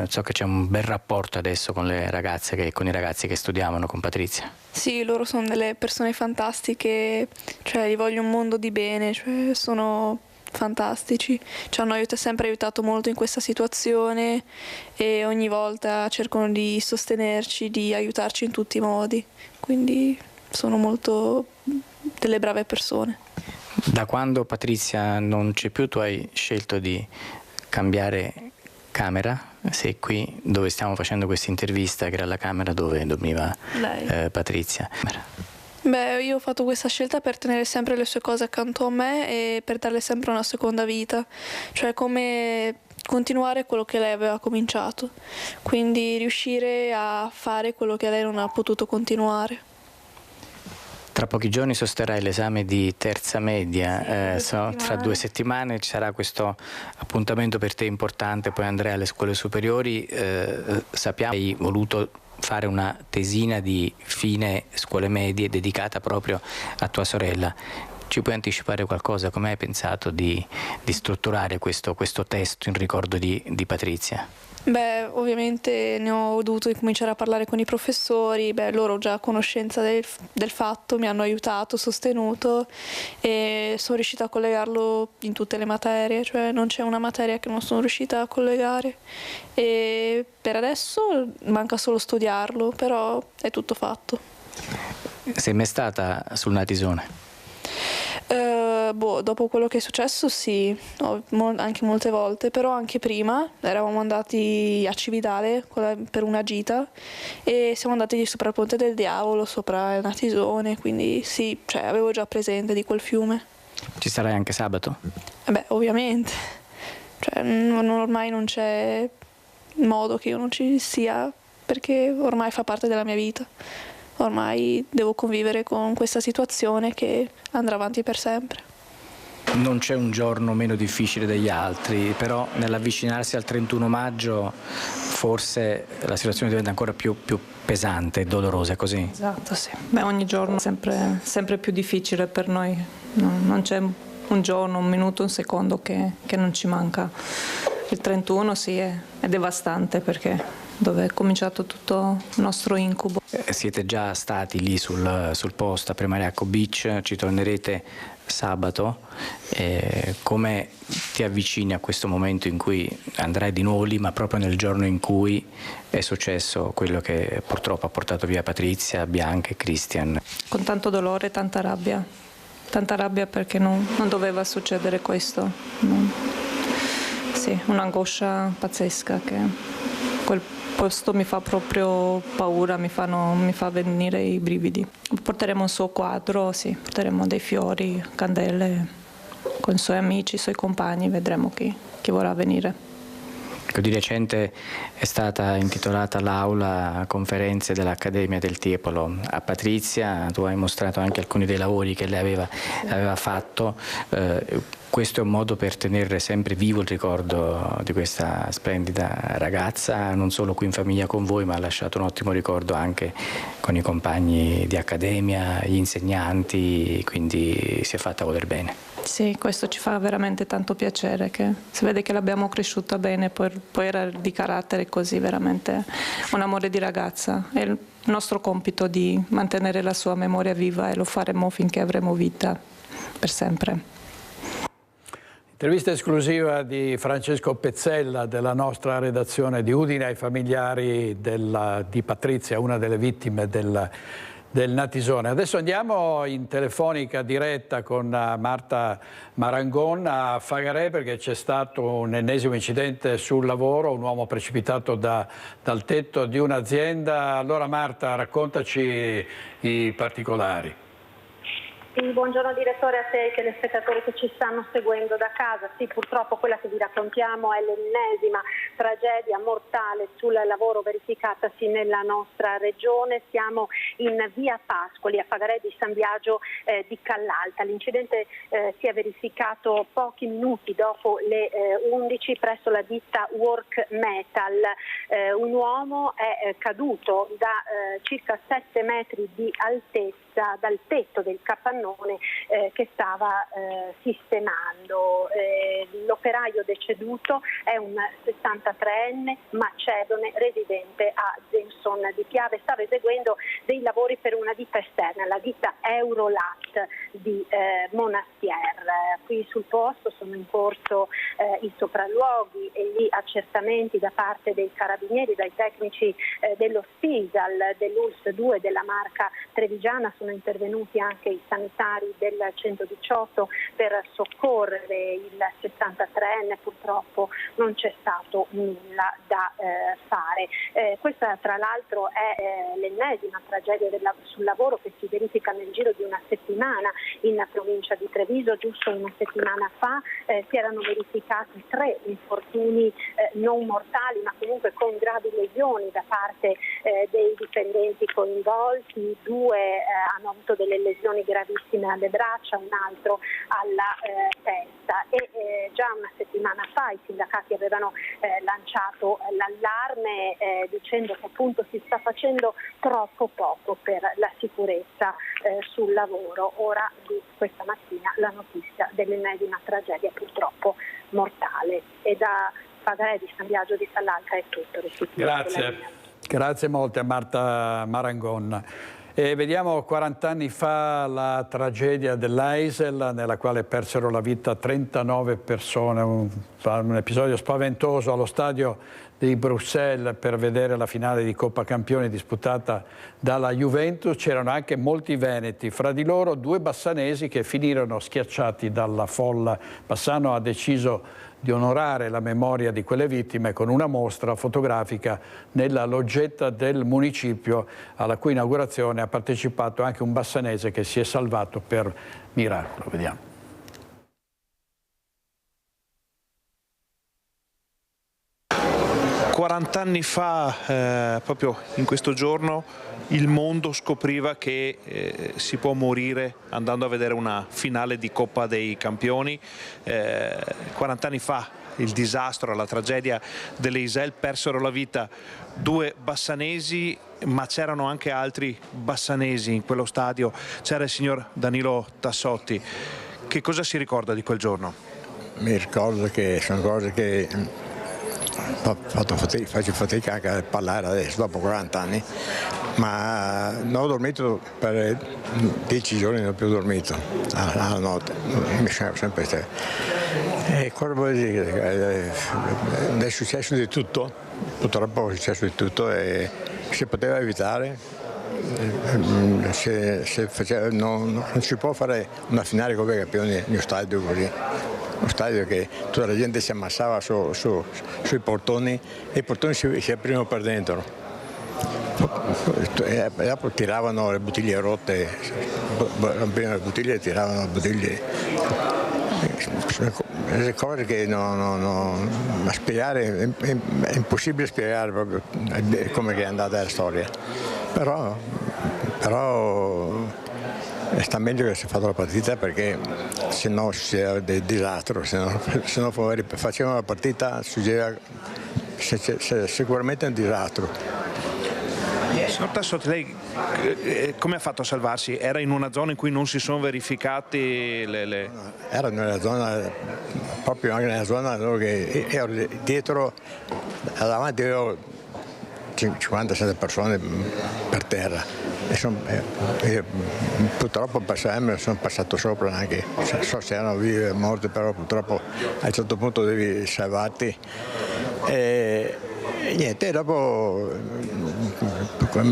so che c'è un bel rapporto adesso con le ragazze, con i ragazzi che studiavano con Patrizia. Sì, loro sono delle persone fantastiche, cioè gli voglio un mondo di bene, cioè sono fantastici, ci hanno sempre aiutato molto in questa situazione e ogni volta cercano di sostenerci, di aiutarci in tutti i modi, quindi sono molto delle brave persone. Da quando Patrizia non c'è più tu hai scelto di cambiare camera, sei qui dove stiamo facendo questa intervista, che era la camera dove dormiva Patrizia. Beh, io ho fatto questa scelta per tenere sempre le sue cose accanto a me e per darle sempre una seconda vita, cioè come continuare quello che lei aveva cominciato, quindi riuscire a fare quello che lei non ha potuto continuare. Tra pochi giorni sosterrai l'esame di terza media, tra 2 settimane ci sarà questo appuntamento per te importante, poi andrai alle scuole superiori, sappiamo che hai voluto fare una tesina di fine scuole medie dedicata proprio a tua sorella. Ci puoi anticipare qualcosa? Come hai pensato di strutturare questo testo in ricordo di Patrizia? Beh, ovviamente ne ho dovuto cominciare a parlare con i professori, loro già a conoscenza del fatto mi hanno aiutato, sostenuto e sono riuscita a collegarlo in tutte le materie, cioè non c'è una materia che non sono riuscita a collegare e per adesso manca solo studiarlo, però è tutto fatto. Sei mai stata sul Natisone? Dopo quello che è successo sì, anche molte volte, però anche prima eravamo andati a Cividale per una gita e siamo andati sopra il Ponte del Diavolo, sopra il Natisone, quindi sì, cioè, avevo già presente di quel fiume. Ci sarai anche sabato? Beh, ovviamente, cioè, ormai non c'è modo che io non ci sia, perché ormai fa parte della mia vita. Ormai devo convivere con questa situazione che andrà avanti per sempre. Non c'è un giorno meno difficile degli altri, però nell'avvicinarsi al 31 maggio forse la situazione diventa ancora più pesante e dolorosa, è così? Esatto, sì. Ogni giorno è sempre più difficile per noi. Non c'è un giorno, un minuto, un secondo che non ci manca. Il 31 sì, è devastante perché dove è cominciato tutto il nostro incubo. Siete già stati lì sul posto a Premariacco Beach, ci tornerete sabato. Come ti avvicini a questo momento in cui andrai di nuovo lì, ma proprio nel giorno in cui è successo quello che purtroppo ha portato via Patrizia, Bianca e Christian? Con tanto dolore e tanta rabbia perché non doveva succedere questo. Sì, un'angoscia pazzesca che quel posto mi fa proprio paura, mi fa venire i brividi. Porteremo il suo quadro, sì, porteremo dei fiori, candele, con i suoi amici, i suoi compagni, vedremo chi vorrà venire. Di recente è stata intitolata l'aula conferenze dell'Accademia del Tiepolo a Patrizia, tu hai mostrato anche alcuni dei lavori che lei aveva fatto. Questo è un modo per tenere sempre vivo il ricordo di questa splendida ragazza, non solo qui in famiglia con voi, ma ha lasciato un ottimo ricordo anche con i compagni di accademia, gli insegnanti, quindi si è fatta voler bene. Sì, questo ci fa veramente tanto piacere, che si vede che l'abbiamo cresciuta bene, poi era di carattere così, veramente un amore di ragazza. È il nostro compito di mantenere la sua memoria viva e lo faremo finché avremo vita, per sempre. Intervista esclusiva di Francesco Pezzella della nostra redazione di Udine ai familiari di Patrizia, una delle vittime del Natisone. Adesso andiamo in telefonica diretta con Marta Marangon a Fagarè perché c'è stato un ennesimo incidente sul lavoro, un uomo precipitato dal tetto di un'azienda. Allora Marta, raccontaci i particolari. Sì, buongiorno direttore, a te e ai telespettatori che ci stanno seguendo da casa. Sì, purtroppo quella che vi raccontiamo è l'ennesima tragedia mortale sul lavoro verificatasi nella nostra regione. Siamo in via Pascoli a Fagarè di San Biagio di Callalta. L'incidente si è verificato pochi minuti dopo le 11 presso la ditta Work Metal. Un uomo è caduto da circa 7 metri di altezza dal tetto del capannone che stava sistemando. L'operaio deceduto è un 63enne macedone residente a Denson di Piave. Stava eseguendo dei lavori per una ditta esterna, la ditta Eurolat di Monastier. Qui sul posto sono in corso i sopralluoghi e gli accertamenti da parte dei carabinieri, dai tecnici dello Spisal, dell'ULS 2 della Marca Trevigiana. Sono intervenuti anche i sanitari del 118 per soccorrere il 63enne. Purtroppo non c'è stato nulla da fare. Questa tra l'altro è l'ennesima tragedia sul lavoro che si verifica nel giro di una settimana in provincia di Treviso. Giusto una settimana fa si erano verificati 3 infortuni non mortali ma comunque con gravi lesioni da parte dei dipendenti coinvolti. 2 hanno avuto delle lesioni gravissime alle braccia, un altro alla testa e già una settimana fa i sindacati avevano lanciato l'allarme dicendo che appunto si sta facendo troppo poco per la sicurezza sul lavoro. Ora di questa mattina la notizia dell'ennesima tragedia purtroppo mortale. E da Fagarè di San Biagio di Callalta è tutto. Grazie molte a Marta Marangon. E vediamo 40 anni fa la tragedia dell'Eisel nella quale persero la vita 39 persone, un episodio spaventoso allo stadio di Bruxelles per vedere la finale di Coppa Campioni disputata dalla Juventus. C'erano anche molti veneti, fra di loro 2 bassanesi che finirono schiacciati dalla folla. Bassano ha deciso di onorare la memoria di quelle vittime con una mostra fotografica nella loggetta del municipio, alla cui inaugurazione ha partecipato anche un bassanese che si è salvato per miracolo. Vediamo. 40 anni fa, proprio in questo giorno, il mondo scopriva che si può morire andando a vedere una finale di Coppa dei Campioni. 40 anni fa il disastro, la tragedia dell'Eisel, persero la vita 2 bassanesi, ma c'erano anche altri bassanesi in quello stadio. C'era il signor Danilo Tassotti. Che cosa si ricorda di quel giorno? Mi ricordo che sono cose che faccio fatica anche a parlare adesso dopo 40 anni, ma non ho dormito per 10 giorni, non ho più dormito alla notte, mi sono sempre stato. E cosa vuol dire? È successo di tutto, purtroppo è successo di tutto e si poteva evitare. Non si può fare una finale come campioni in uno stadio così, uno stadio che tutta la gente si ammassava sui portoni e i portoni si aprivano per dentro e dopo tiravano le bottiglie rotte, rompivano le bottiglie e tiravano le bottiglie. Le cose che a spiegare è impossibile spiegare proprio come è andata la storia, però sta meglio che si è fatta la partita, perché se no c'era del disastro, se no facevano la partita succedeva sicuramente un disastro. Signor Tassotti, lei come ha fatto a salvarsi? Era in una zona in cui non si sono verificati le... Era nella zona, proprio anche nella zona che ero dietro, davanti avevo 57 persone per terra. E purtroppo sono passato sopra, anche so se erano vive o morte, però purtroppo a un certo punto devi salvarti. E niente, dopo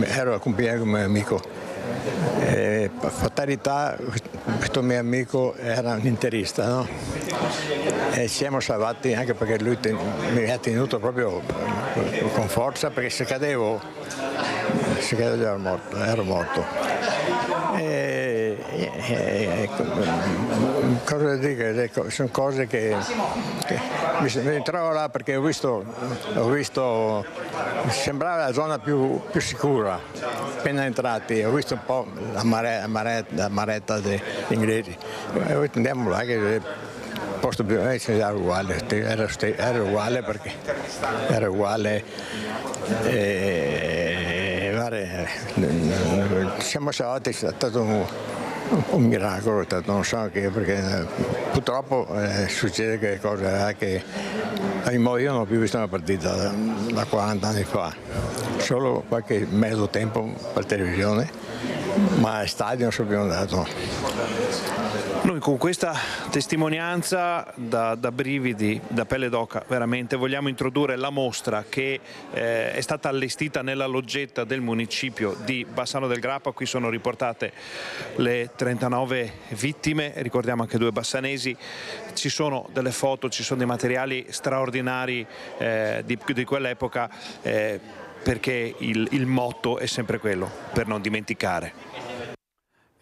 ero accompagnato con un mio amico. Per fatalità questo mio amico era un interista, no? E ci siamo salvati anche perché lui mi ha tenuto proprio con forza, perché se cadevo ero morto. E cosa dire, sono cose che mi trovo là perché ho visto sembrava la zona più sicura. Appena entrati ho visto un po' la maretta degli inglesi, andiamo là che il posto più era uguale perché era uguale. Siamo salvati, è stato un miracolo, non so che, perché purtroppo succede che cosa che io non ho più visto una partita da 40 anni fa, solo qualche mezzo tempo per televisione, ma al stadio non sono più andato. Noi con questa testimonianza da brividi, da pelle d'oca, veramente vogliamo introdurre la mostra che è stata allestita nella loggetta del municipio di Bassano del Grappa. Qui sono riportate le 39 vittime, ricordiamo anche 2 bassanesi, ci sono delle foto, ci sono dei materiali straordinari di quell'epoca, perché il motto è sempre quello, per non dimenticare.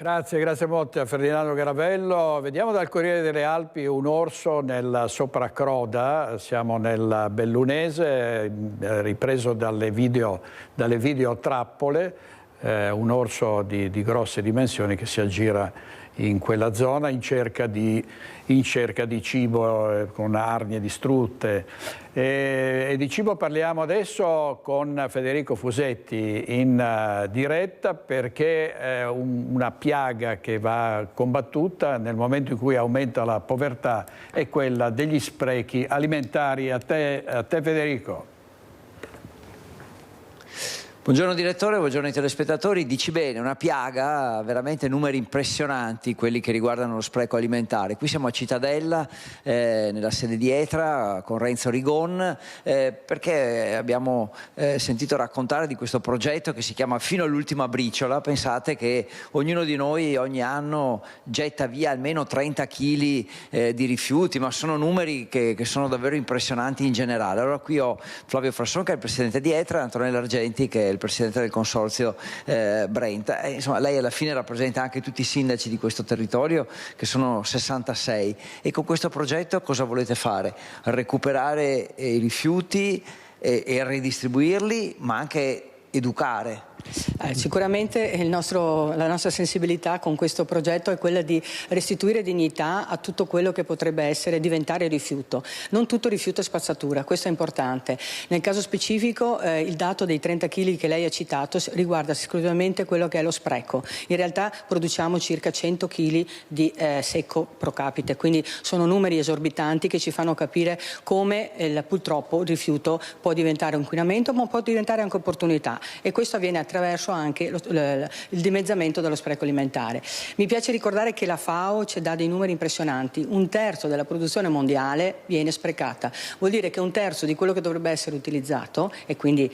Grazie molto a Ferdinando Garavello. Vediamo dal Corriere delle Alpi un orso nel Sopracroda, siamo nel Bellunese, ripreso dalle videotrappole, un orso di grosse dimensioni che si aggira in quella zona in cerca di cibo, con arnie distrutte. E di cibo parliamo adesso con Federico Fusetti in diretta, perché è una piaga che va combattuta nel momento in cui aumenta la povertà, è quella degli sprechi alimentari. A te Federico. Buongiorno direttore, buongiorno ai telespettatori. Dici bene, una piaga, veramente numeri impressionanti quelli che riguardano lo spreco alimentare. Qui siamo a Cittadella, nella sede di Etra, con Renzo Rigon, perché abbiamo sentito raccontare di questo progetto che si chiama Fino all'ultima briciola. Pensate che ognuno di noi ogni anno getta via almeno 30 kg di rifiuti, ma sono numeri che sono davvero impressionanti in generale. Allora qui ho Flavio Frasson, che è il presidente di Etra, Antonella Argenti, che è il presidente del consorzio Brent. Insomma, lei alla fine rappresenta anche tutti i sindaci di questo territorio, che sono 66. E con questo progetto cosa volete fare? Recuperare i rifiuti e ridistribuirli, ma anche educare. Sicuramente la nostra sensibilità con questo progetto è quella di restituire dignità a tutto quello che potrebbe diventare rifiuto. Non tutto rifiuto è spazzatura, questo è importante. Nel caso specifico il dato dei 30 kg che lei ha citato riguarda esclusivamente quello che è lo spreco. In realtà produciamo circa 100 kg di secco pro capite, quindi sono numeri esorbitanti che ci fanno capire come purtroppo il rifiuto può diventare un inquinamento, ma può diventare anche opportunità, e questo avviene attraverso anche il dimezzamento dello spreco alimentare. Mi piace ricordare che la FAO ci dà dei numeri impressionanti: 1/3 della produzione mondiale viene sprecata. Vuol dire che 1/3 di quello che dovrebbe essere utilizzato e quindi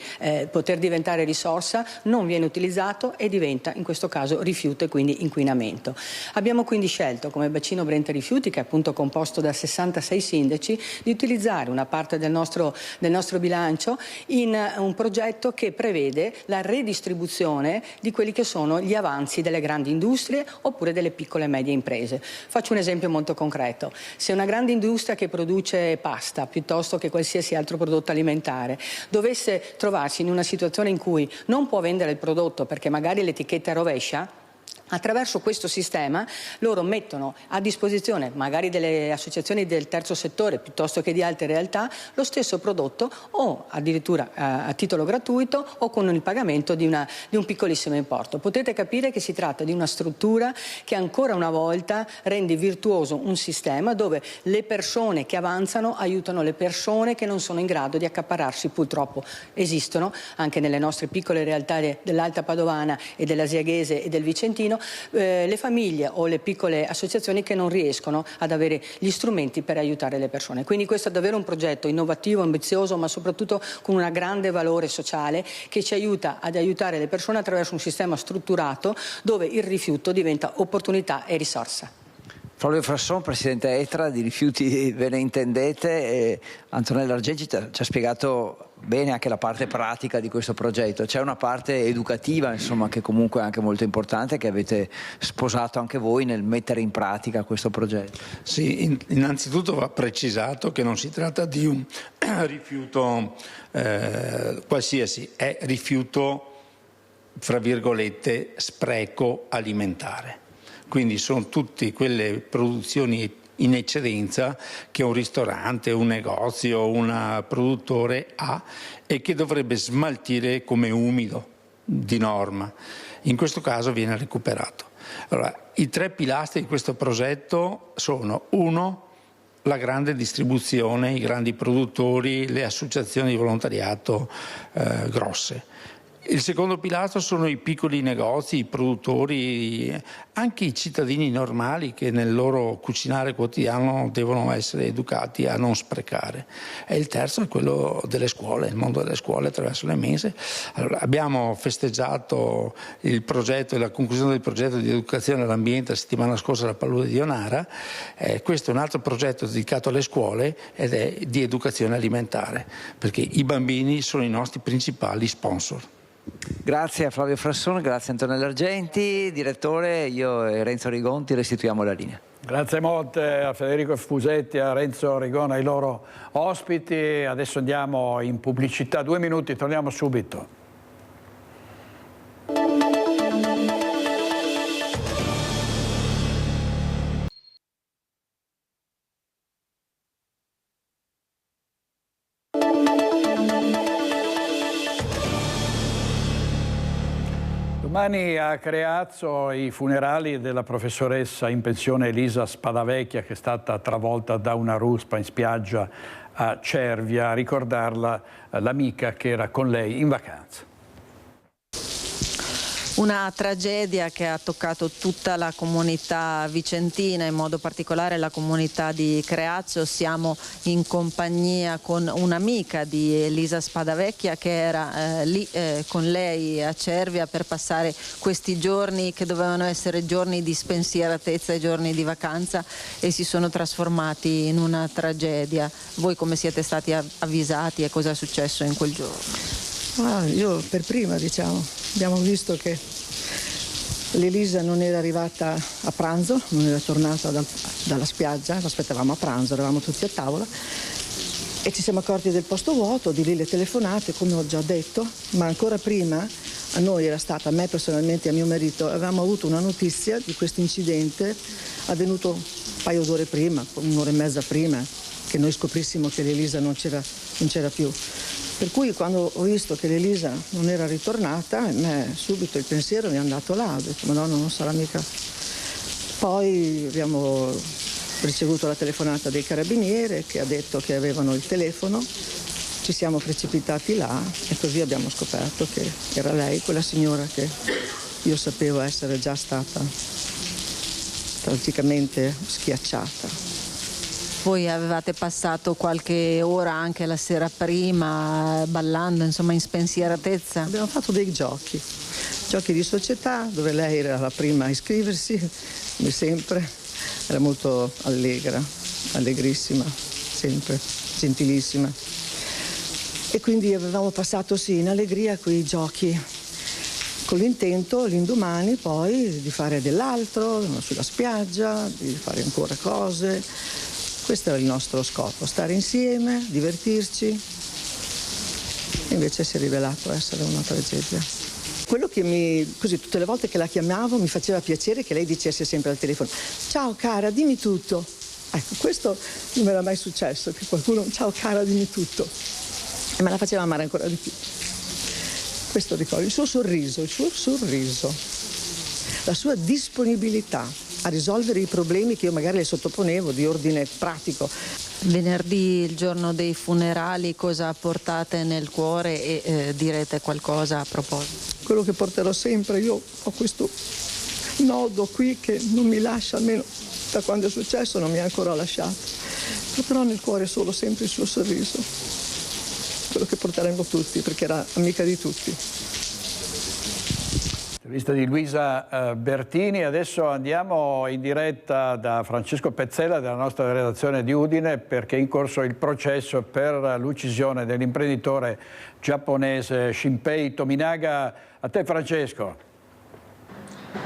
poter diventare risorsa non viene utilizzato e diventa in questo caso rifiuto e quindi inquinamento. Abbiamo quindi scelto come bacino Brenta Rifiuti, che è appunto composto da 66 sindaci, di utilizzare una parte del nostro bilancio in un progetto che prevede la redistribuzione di quelli che sono gli avanzi delle grandi industrie oppure delle piccole e medie imprese. Faccio un esempio molto concreto. Se una grande industria che produce pasta piuttosto che qualsiasi altro prodotto alimentare dovesse trovarsi in una situazione in cui non può vendere il prodotto perché magari l'etichetta rovescia, attraverso questo sistema loro mettono a disposizione, magari delle associazioni del terzo settore piuttosto che di altre realtà, lo stesso prodotto, o addirittura a titolo gratuito o con il pagamento di un piccolissimo importo. Potete capire che si tratta di una struttura che ancora una volta rende virtuoso un sistema dove le persone che avanzano aiutano le persone che non sono in grado di accaparrarsi. Purtroppo esistono anche nelle nostre piccole realtà dell'Alta Padovana e dell'Asiaghese e del Vicentino le famiglie o le piccole associazioni che non riescono ad avere gli strumenti per aiutare le persone. Quindi questo è davvero un progetto innovativo, ambizioso, ma soprattutto con un grande valore sociale, che ci aiuta ad aiutare le persone attraverso un sistema strutturato dove il rifiuto diventa opportunità e risorsa. Flavio Frasson, presidente ETRA, di rifiuti ve ne intendete, e Antonella Argenti ci ha spiegato bene anche la parte pratica di questo progetto. C'è una parte educativa, insomma, che comunque è anche molto importante, che avete sposato anche voi nel mettere in pratica questo progetto. Sì, innanzitutto va precisato che non si tratta di un rifiuto qualsiasi, è rifiuto, fra virgolette, spreco alimentare. Quindi sono tutte quelle produzioni in eccedenza che un ristorante, un negozio, un produttore ha e che dovrebbe smaltire come umido di norma. In questo caso viene recuperato. Allora, i 3 pilastri di questo progetto sono: 1, la grande distribuzione, i grandi produttori, le associazioni di volontariato grosse. Il secondo pilastro sono i piccoli negozi, i produttori, anche i cittadini normali che nel loro cucinare quotidiano devono essere educati a non sprecare. E il terzo è quello delle scuole, il mondo delle scuole attraverso le mense. Allora, abbiamo festeggiato il progetto e la conclusione del progetto di educazione all'ambiente la settimana scorsa alla Palude di Onara. Questo è un altro progetto dedicato alle scuole ed è di educazione alimentare, perché i bambini sono i nostri principali sponsor. Grazie a Flavio Frasson, grazie a Antonella Argenti. Direttore, io e Renzo Rigonti restituiamo la linea. Grazie molte a Federico Fusetti, a Renzo Rigona, ai loro ospiti. Adesso andiamo in pubblicità, 2 minuti, torniamo subito. Domani a Creazzo i funerali della professoressa in pensione Elisa Spadavecchia, che è stata travolta da una ruspa in spiaggia a Cervia. A ricordarla l'amica che era con lei in vacanza. Una tragedia che ha toccato tutta la comunità vicentina, in modo particolare la comunità di Creazzo. Siamo in compagnia con un'amica di Elisa Spadavecchia che era lì con lei a Cervia per passare questi giorni che dovevano essere giorni di spensieratezza e giorni di vacanza e si sono trasformati in una tragedia. Voi come siete stati avvisati e cosa è successo in quel giorno? Io per prima, diciamo, abbiamo visto che l'Elisa non era arrivata a pranzo, non era tornata dalla spiaggia, l'aspettavamo a pranzo, eravamo tutti a tavola e ci siamo accorti del posto vuoto, di lì le telefonate, come ho già detto, ma ancora prima a noi era stata, a me personalmente e a mio marito, avevamo avuto una notizia di questo incidente avvenuto un paio d'ore prima, un'ora e mezza prima, che noi scoprissimo che l'Elisa non c'era più. Per cui quando ho visto che l'Elisa non era ritornata, a me subito il pensiero mi è andato là, ho detto Madonna, non sarà mica. Poi abbiamo ricevuto la telefonata dei carabinieri che ha detto che avevano il telefono, ci siamo precipitati là e così abbiamo scoperto che era lei, quella signora che io sapevo essere già stata tragicamente schiacciata. Voi avevate passato qualche ora anche la sera prima ballando, insomma, in spensieratezza? Abbiamo fatto dei giochi di società dove lei era la prima a iscriversi, come sempre, era molto allegra, allegrissima, sempre, gentilissima. E quindi avevamo passato in allegria quei giochi, con l'intento l'indomani poi di fare dell'altro, sulla spiaggia, di fare ancora cose. Questo era il nostro scopo, stare insieme, divertirci. Invece si è rivelato essere una tragedia. Quello che così tutte le volte che la chiamavo mi faceva piacere che lei dicesse sempre al telefono ciao cara, dimmi tutto. Ecco, questo non mi era mai successo, che qualcuno ciao cara, dimmi tutto. E me la faceva amare ancora di più. Questo ricordo, il suo sorriso, la sua disponibilità a risolvere i problemi che io magari le sottoponevo di ordine pratico. Venerdì, il giorno dei funerali, cosa portate nel cuore e direte qualcosa a proposito? Quello che porterò sempre, io ho questo nodo qui che non mi lascia, almeno da quando è successo non mi ha ancora lasciato. Porterò nel cuore solo sempre il suo sorriso, quello che porteremo tutti, perché era amica di tutti. Intervista di Luisa Bertini. Adesso andiamo in diretta da Francesco Pezzella della nostra redazione di Udine, perché è in corso il processo per l'uccisione dell'imprenditore giapponese Shinpei Tominaga. A te Francesco.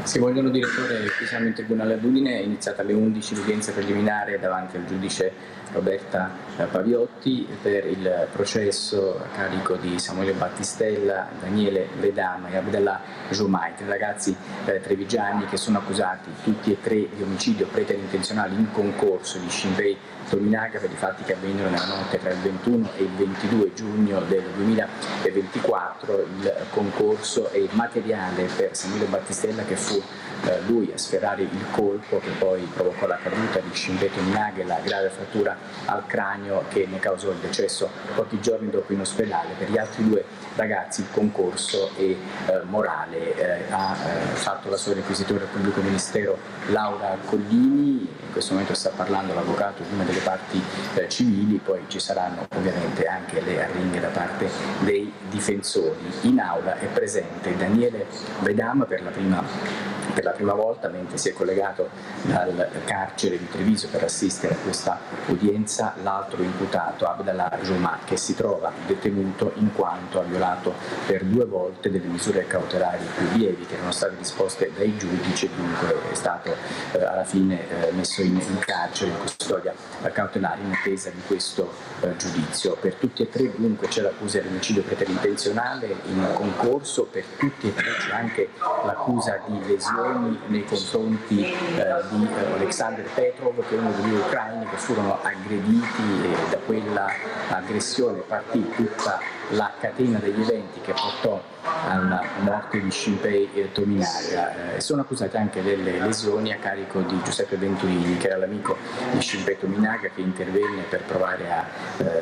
Sì, buongiorno direttore, qui siamo in tribunale ad Udine, è iniziata alle 11 l'udienza preliminare davanti al giudice Roberta Paviotti per il processo a carico di Samuele Battistella, Daniele Vedama e Abdallah Jomai, tre ragazzi trevigiani che sono accusati tutti e tre di omicidio preterintenzionale in concorso di Shinpei Tominaga per i fatti che avvennero nella notte tra il 21 e il 22 giugno del 2024. Il concorso è materiale per Samuele Battistella, che fu lui a sferrare il colpo che poi provocò la caduta di Shinpei Tominaga e la grave frattura al cranio che ne causò il decesso pochi giorni dopo in ospedale. Per gli altri due ragazzi il concorso è morale. Ha fatto la sua requisitoria del pubblico ministero Laura Collini, in questo momento sta parlando l'avvocato di una delle parti civili, poi ci saranno ovviamente anche le arringhe da parte dei difensori. In aula è presente Daniele Vedama per la prima volta, mentre si è collegato dal carcere di Treviso per assistere a questa udienza l'altro imputato Abdallah Jomai, che si trova detenuto in quanto ha violato per 2 volte delle misure cautelari più lievi che erano state disposte dai giudici, e dunque è stato alla fine messo in carcere, in custodia cautelare, in attesa di questo giudizio. Per tutti e tre dunque c'è l'accusa di omicidio preterintenzionale in concorso, per tutti e tre c'è anche l'accusa di lesioni nei confronti di Alexander Petrov, che è uno degli ucraini che furono aggrediti, e da quella aggressione partì tutta la catena degli eventi che portò alla morte di Shinpei Tominaga. Sono accusate anche delle lesioni a carico di Giuseppe Venturini, che era l'amico di Shinpei Tominaga, che intervenne per provare a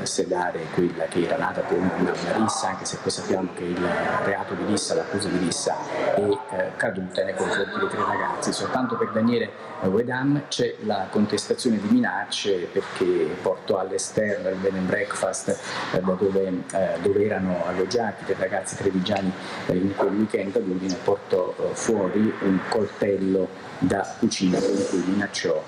sedare quella che era nata come una rissa, anche se poi sappiamo che il reato di rissa, l'accusa di rissa è caduta nei confronti dei tre ragazzi. Soltanto per Daniele Vedam c'è la contestazione di minacce, perché portò all'esterno il bed and breakfast da dove erano alloggiati dei ragazzi trevigiani in quel weekend ad Udine, portò fuori un coltello da cucina con cui minacciò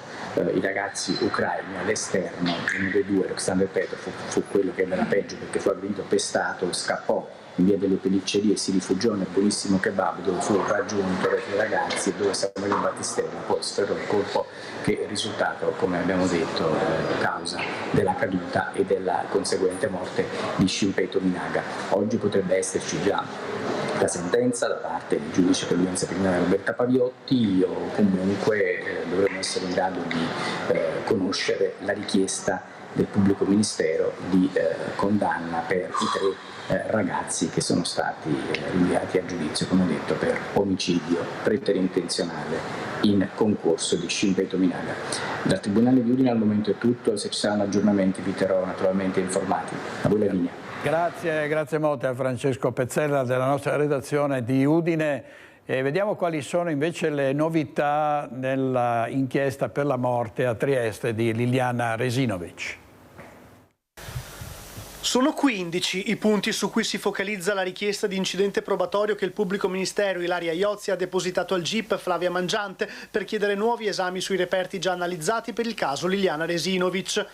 i ragazzi ucraini all'esterno. Uno dei due, Alexander Petrov, fu quello che era peggio, perché fu aggredito, pestato, scappò in via delle Pelliccerie e si rifugiò nel buonissimo kebab, dove fu raggiunto dai tre ragazzi e dove Samuele Battistella poi sferrò il colpo che è risultato, come abbiamo detto, causa della caduta e della conseguente morte di Shinpei Tominaga. Oggi potrebbe esserci già la sentenza da parte del giudice per l'udienza preliminare Roberta Paviotti, o comunque dovremmo essere in grado di conoscere la richiesta del pubblico ministero di condanna per i tre ragazzi che sono stati rinviati a giudizio, come ho detto, per omicidio preterintenzionale in concorso di Shinpei Tominaga. Dal Tribunale di Udine al momento è tutto, se ci saranno aggiornamenti vi terrò naturalmente informati. A voi la linea. Grazie molte a Francesco Pezzella della nostra redazione di Udine. E vediamo quali sono invece le novità nell'inchiesta per la morte a Trieste di Liliana Resinovic. Sono 15 i punti su cui si focalizza la richiesta di incidente probatorio che il pubblico ministero Ilaria Iozzi ha depositato al GIP Flavia Mangiante per chiedere nuovi esami sui reperti già analizzati per il caso Liliana Resinovic.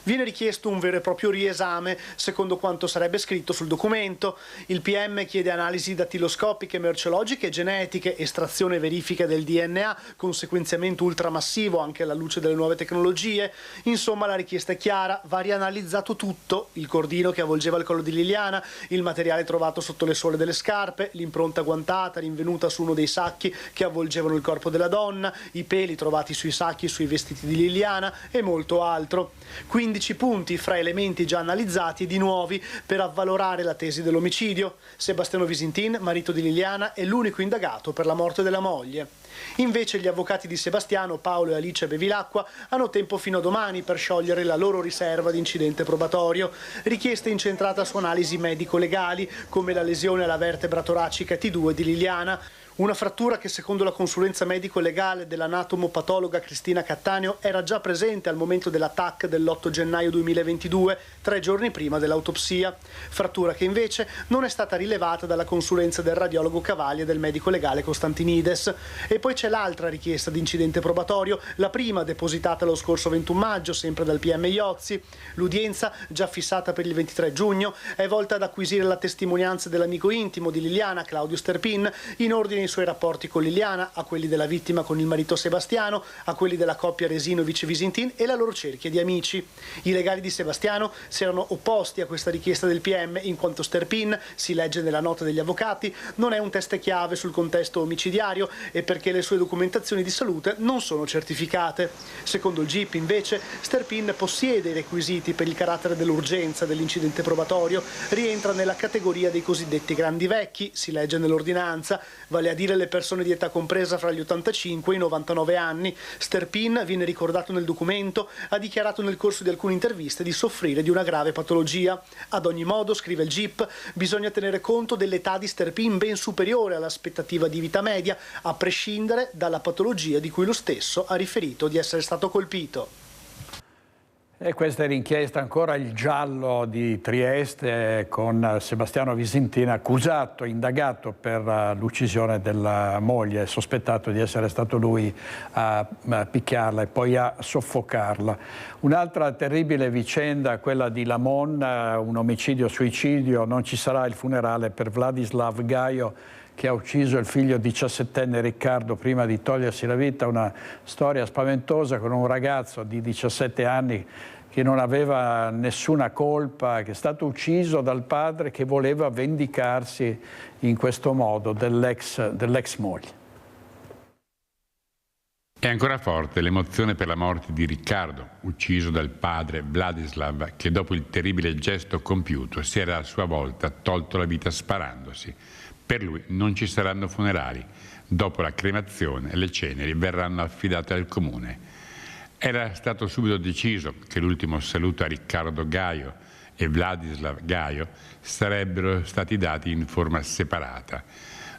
Viene richiesto un vero e proprio riesame, secondo quanto sarebbe scritto sul documento. Il PM chiede analisi dattiloscopiche, merceologiche e genetiche, estrazione e verifica del DNA, con sequenziamento ultramassivo anche alla luce delle nuove tecnologie. Insomma, la richiesta è chiara, va rianalizzato tutto: il cordino che avvolgeva il collo di Liliana, il materiale trovato sotto le suole delle scarpe, l'impronta guantata rinvenuta su uno dei sacchi che avvolgevano il corpo della donna, i peli trovati sui sacchi e sui vestiti di Liliana e molto altro. 15 punti fra elementi già analizzati e di nuovi per avvalorare la tesi dell'omicidio. Sebastiano Visintin, marito di Liliana, è l'unico indagato per la morte della moglie. Invece gli avvocati di Sebastiano, Paolo e Alice Bevilacqua, hanno tempo fino a domani per sciogliere la loro riserva di incidente probatorio. Richiesta incentrata su analisi medico-legali, come la lesione alla vertebra toracica T2 di Liliana. Una frattura che secondo la consulenza medico-legale dell'anatomopatologa Cristina Cattaneo era già presente al momento dell'attacco dell'8 gennaio 2022, 3 giorni prima dell'autopsia. Frattura che invece non è stata rilevata dalla consulenza del radiologo Cavalli e del medico legale Costantinides. E poi c'è l'altra richiesta di incidente probatorio, la prima depositata lo scorso 21 maggio, sempre dal PM Iozzi. L'udienza, già fissata per il 23 giugno, è volta ad acquisire la testimonianza dell'amico intimo di Liliana, Claudio Sterpin, in ordine ai suoi rapporti con Liliana, a quelli della vittima con il marito Sebastiano, a quelli della coppia Resinovic-Visintin e la loro cerchia di amici. I legali di Sebastiano si erano opposti a questa richiesta del PM in quanto Sterpin, si legge nella nota degli avvocati, non è un test chiave sul contesto omicidiario e perché le sue documentazioni di salute non sono certificate. Secondo il GIP invece Sterpin possiede i requisiti per il carattere dell'urgenza dell'incidente probatorio, rientra nella categoria dei cosiddetti grandi vecchi, si legge nell'ordinanza, vale a dire le persone di età compresa fra gli 85 e i 99 anni. Sterpin, viene ricordato nel documento, ha dichiarato nel corso di alcune interviste di soffrire di una grave patologia. Ad ogni modo, scrive il GIP, bisogna tenere conto dell'età di Sterpin ben superiore all'aspettativa di vita media, a prescindere dalla patologia di cui lo stesso ha riferito di essere stato colpito. E questa è l'inchiesta ancora, il giallo di Trieste con Sebastiano Visintin accusato, indagato per l'uccisione della moglie, sospettato di essere stato lui a picchiarla e poi a soffocarla. Un'altra terribile vicenda, quella di Lamon, un omicidio-suicidio, non ci sarà il funerale per Vladislav Gaio, che ha ucciso il figlio 17enne Riccardo prima di togliersi la vita, una storia spaventosa con un ragazzo di 17 anni che non aveva nessuna colpa, che è stato ucciso dal padre che voleva vendicarsi in questo modo dell'ex moglie. È ancora forte l'emozione per la morte di Riccardo, ucciso dal padre Vladislav, che dopo il terribile gesto compiuto si era a sua volta tolto la vita sparandosi. Per lui non ci saranno funerali. Dopo la cremazione le ceneri verranno affidate al comune. Era stato subito deciso che l'ultimo saluto a Riccardo Gaio e Vladislav Gaio sarebbero stati dati in forma separata.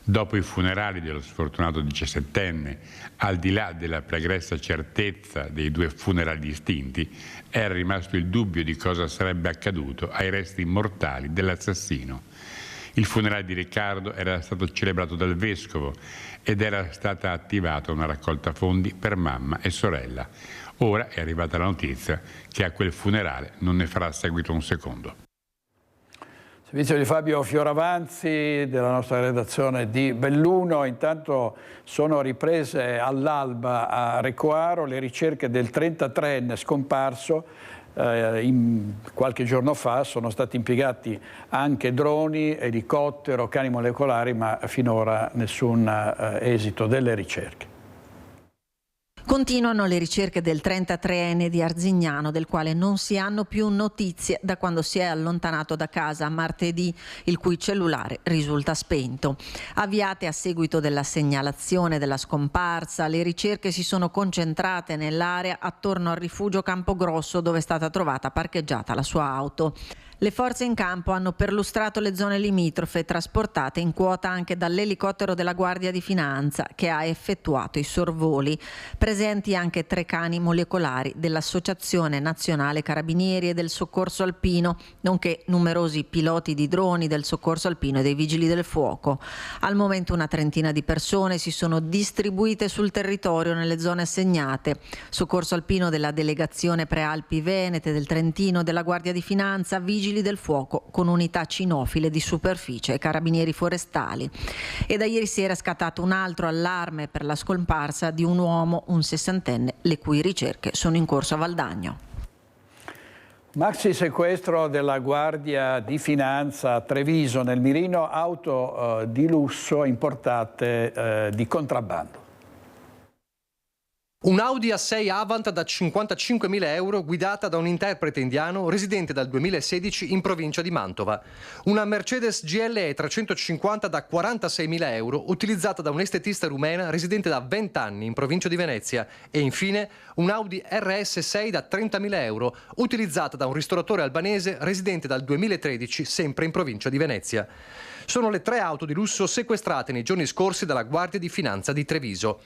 Dopo i funerali dello sfortunato 17enne, al di là della pregressa certezza dei due funerali distinti, era rimasto il dubbio di cosa sarebbe accaduto ai resti mortali dell'assassino. Il funerale di Riccardo era stato celebrato dal vescovo ed era stata attivata una raccolta fondi per mamma e sorella. Ora è arrivata la notizia che a quel funerale non ne farà seguito un secondo. Servizio di Fabio Fioravanzi della nostra redazione di Belluno. Intanto sono riprese all'alba a Recoaro le ricerche del 33enne scomparso. Qualche giorno fa sono stati impiegati anche droni, elicottero, cani molecolari, ma finora nessun esito delle ricerche. Continuano le ricerche del 33enne di Arzignano, del quale non si hanno più notizie da quando si è allontanato da casa martedì, il cui cellulare risulta spento. Avviate a seguito della segnalazione della scomparsa, le ricerche si sono concentrate nell'area attorno al rifugio Campogrosso, dove è stata trovata parcheggiata la sua auto. Le forze in campo hanno perlustrato le zone limitrofe, trasportate in quota anche dall'elicottero della Guardia di Finanza, che ha effettuato i sorvoli. Presenti anche 3 cani molecolari dell'Associazione Nazionale Carabinieri e del Soccorso Alpino, nonché numerosi piloti di droni del Soccorso Alpino e dei Vigili del Fuoco. Al momento una trentina di persone si sono distribuite sul territorio nelle zone assegnate. Soccorso Alpino della Delegazione Prealpi Venete, del Trentino, della Guardia di Finanza, Vigili del Fuoco con unità cinofile di superficie e carabinieri forestali. E da ieri sera è scattato un altro allarme per la scomparsa di un uomo, un 60enne, le cui ricerche sono in corso a Valdagno. Maxi sequestro della Guardia di Finanza a Treviso, nel mirino auto di lusso importate di contrabbando. Un Audi A6 Avant da 55.000 euro guidata da un interprete indiano residente dal 2016 in provincia di Mantova. Una Mercedes GLE 350 da 46.000 euro utilizzata da un estetista rumena residente da 20 anni in provincia di Venezia. E infine un Audi RS6 da 30.000 euro utilizzata da un ristoratore albanese residente dal 2013 sempre in provincia di Venezia. sono le 3 auto di lusso sequestrate nei giorni scorsi dalla Guardia di Finanza di Treviso.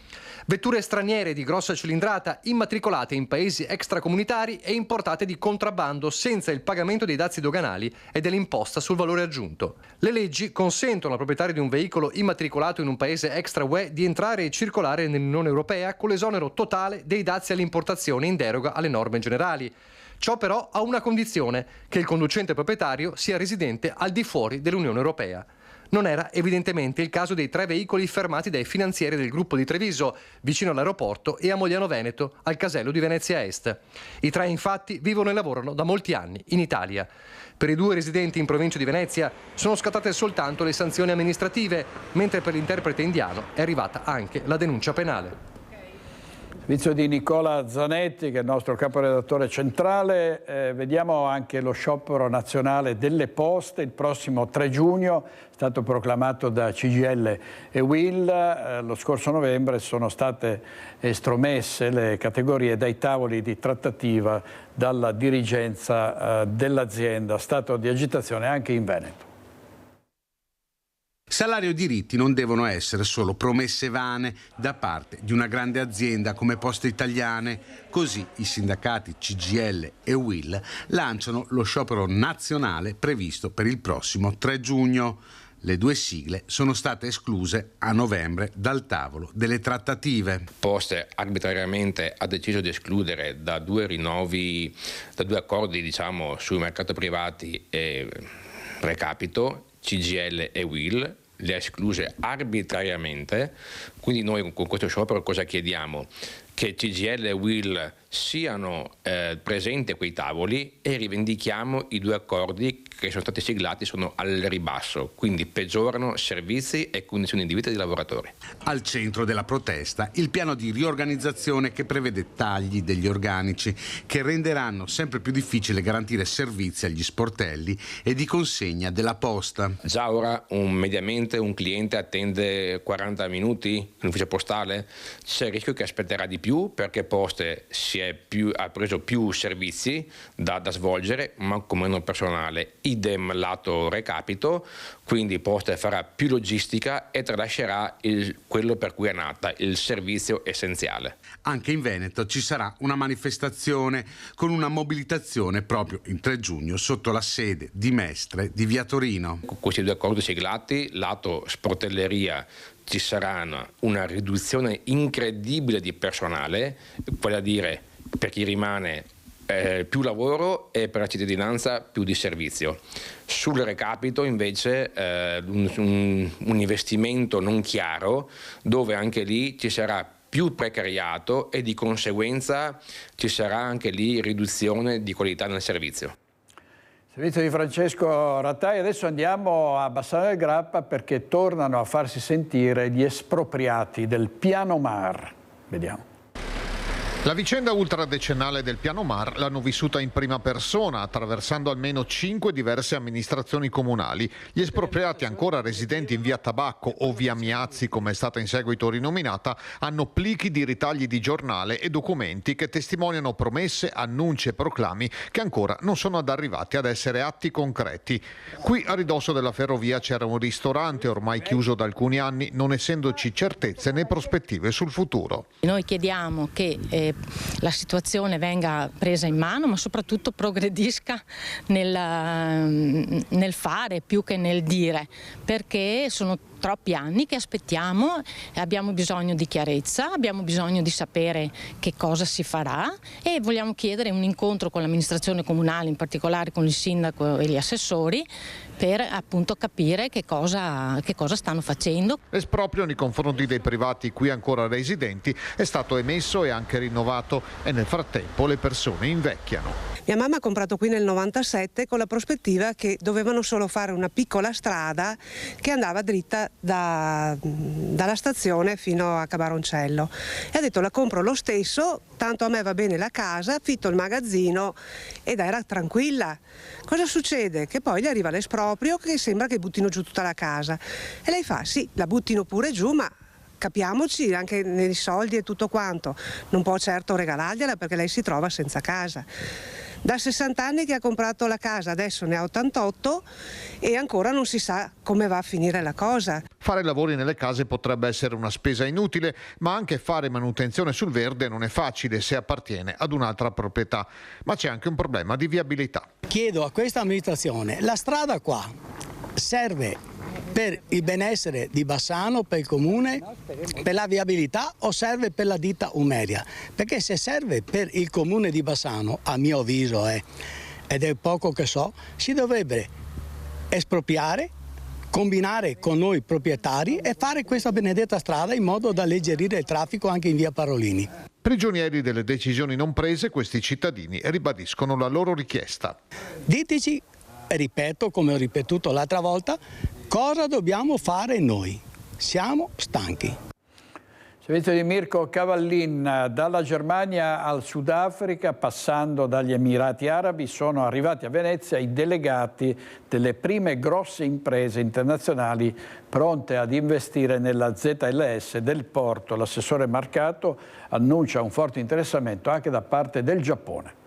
Vetture straniere di grossa cilindrata immatricolate in paesi extracomunitari e importate di contrabbando senza il pagamento dei dazi doganali e dell'imposta sul valore aggiunto. Le leggi consentono al proprietario di un veicolo immatricolato in un paese extra UE di entrare e circolare nell'Unione Europea con l'esonero totale dei dazi all'importazione in deroga alle norme generali. Ciò però a una condizione, che il conducente proprietario sia residente al di fuori dell'Unione Europea. Non era evidentemente il caso dei 3 veicoli fermati dai finanzieri del gruppo di Treviso, vicino all'aeroporto, e a Mogliano Veneto, al casello di Venezia Est. I 3 infatti vivono e lavorano da molti anni in Italia. Per i 2 residenti in provincia di Venezia sono scattate soltanto le sanzioni amministrative, mentre per l'interprete indiano è arrivata anche la denuncia penale. Servizio di Nicola Zanetti, che è il nostro caporedattore centrale. Vediamo anche lo sciopero nazionale delle poste il prossimo 3 giugno, è stato proclamato da CGIL e UIL. Lo scorso novembre sono state estromesse le categorie dai tavoli di trattativa dalla dirigenza dell'azienda. Stato di agitazione anche in Veneto. Salario e diritti non devono essere solo promesse vane da parte di una grande azienda come Poste Italiane. Così i sindacati CGIL e UIL lanciano lo sciopero nazionale previsto per il prossimo 3 giugno. Le 2 sigle sono state escluse a novembre dal tavolo delle trattative. Poste arbitrariamente ha deciso di escludere da 2 rinnovi, da 2 accordi sul mercato privati e recapito, CGIL e UIL, le ha escluse arbitrariamente. Quindi noi con questo sciopero cosa chiediamo? Che CGIL e UIL siano presenti a quei tavoli e rivendichiamo i 2 accordi che sono stati siglati, sono al ribasso, quindi peggiorano servizi e condizioni di vita dei lavoratori. Al centro della protesta il piano di riorganizzazione che prevede tagli degli organici che renderanno sempre più difficile garantire servizi agli sportelli e di consegna della posta. Già ora mediamente un cliente attende 40 minuti in ufficio postale, c'è il rischio che aspetterà di più perché Poste ha preso più servizi da svolgere ma con meno personale. Idem lato recapito, quindi Poste farà più logistica e tralascerà quello per cui è nata, il servizio essenziale. Anche in Veneto ci sarà una manifestazione con una mobilitazione proprio il 3 giugno sotto la sede di Mestre di Via Torino. Con questi 2 accordi siglati, lato sportelleria, ci sarà una riduzione incredibile di personale, vale a dire per chi rimane più lavoro e per la cittadinanza più di servizio. Sul recapito invece un investimento non chiaro dove anche lì ci sarà più precariato e di conseguenza ci sarà anche lì riduzione di qualità nel servizio. Servizio di Francesco Rattai. Adesso andiamo a Bassano del Grappa perché tornano a farsi sentire gli espropriati del Piano Mar. Vediamo. La vicenda ultradecennale del Piano Mar l'hanno vissuta in prima persona, attraversando almeno 5 diverse amministrazioni comunali. Gli espropriati, ancora residenti in via Tabacco o via Miazzi, come è stata in seguito rinominata, hanno plichi di ritagli di giornale e documenti che testimoniano promesse, annunci e proclami che ancora non sono arrivati ad essere atti concreti. Qui a ridosso della ferrovia c'era un ristorante ormai chiuso da alcuni anni, non essendoci certezze né prospettive sul futuro. Noi chiediamo che la situazione venga presa in mano, ma soprattutto progredisca nel fare più che nel dire, perché sono troppi anni che aspettiamo e abbiamo bisogno di chiarezza, abbiamo bisogno di sapere che cosa si farà e vogliamo chiedere un incontro con l'amministrazione comunale, in particolare con il sindaco e gli assessori, per appunto capire che cosa stanno facendo. L'esproprio nei confronti dei privati qui ancora residenti è stato emesso e anche rinnovato e nel frattempo le persone invecchiano. Mia mamma ha comprato qui nel 97 con la prospettiva che dovevano solo fare una piccola strada che andava dritta dalla stazione fino a Cabaroncello e ha detto la compro lo stesso, tanto a me va bene la casa, affitto il magazzino ed era tranquilla. Cosa succede? Che poi gli arriva l'esproprio che sembra che buttino giù tutta la casa e lei fa sì, la buttino pure giù, ma capiamoci anche nei soldi e tutto quanto, non può certo regalargliela perché lei si trova senza casa. Da 60 anni che ha comprato la casa, adesso ne ha 88 e ancora non si sa come va a finire la cosa. Fare lavori nelle case potrebbe essere una spesa inutile, ma anche fare manutenzione sul verde non è facile se appartiene ad un'altra proprietà. Ma c'è anche un problema di viabilità. Chiedo a questa amministrazione, la strada qua serve per il benessere di Bassano, per il comune, per la viabilità o serve per la ditta Umeria? Perché se serve per il comune di Bassano, a mio avviso ed è poco che so, si dovrebbe espropriare, combinare con noi proprietari e fare questa benedetta strada in modo da alleggerire il traffico anche in via Parolini. Prigionieri delle decisioni non prese, questi cittadini ribadiscono la loro richiesta. Diteci, ripeto come ho ripetuto l'altra volta, cosa dobbiamo fare noi? Siamo stanchi. Servizio di Mirko Cavallin. Dalla Germania al Sudafrica, passando dagli Emirati Arabi, sono arrivati a Venezia i delegati delle prime grosse imprese internazionali pronte ad investire nella ZLS del porto. L'assessore Marcato annuncia un forte interessamento anche da parte del Giappone.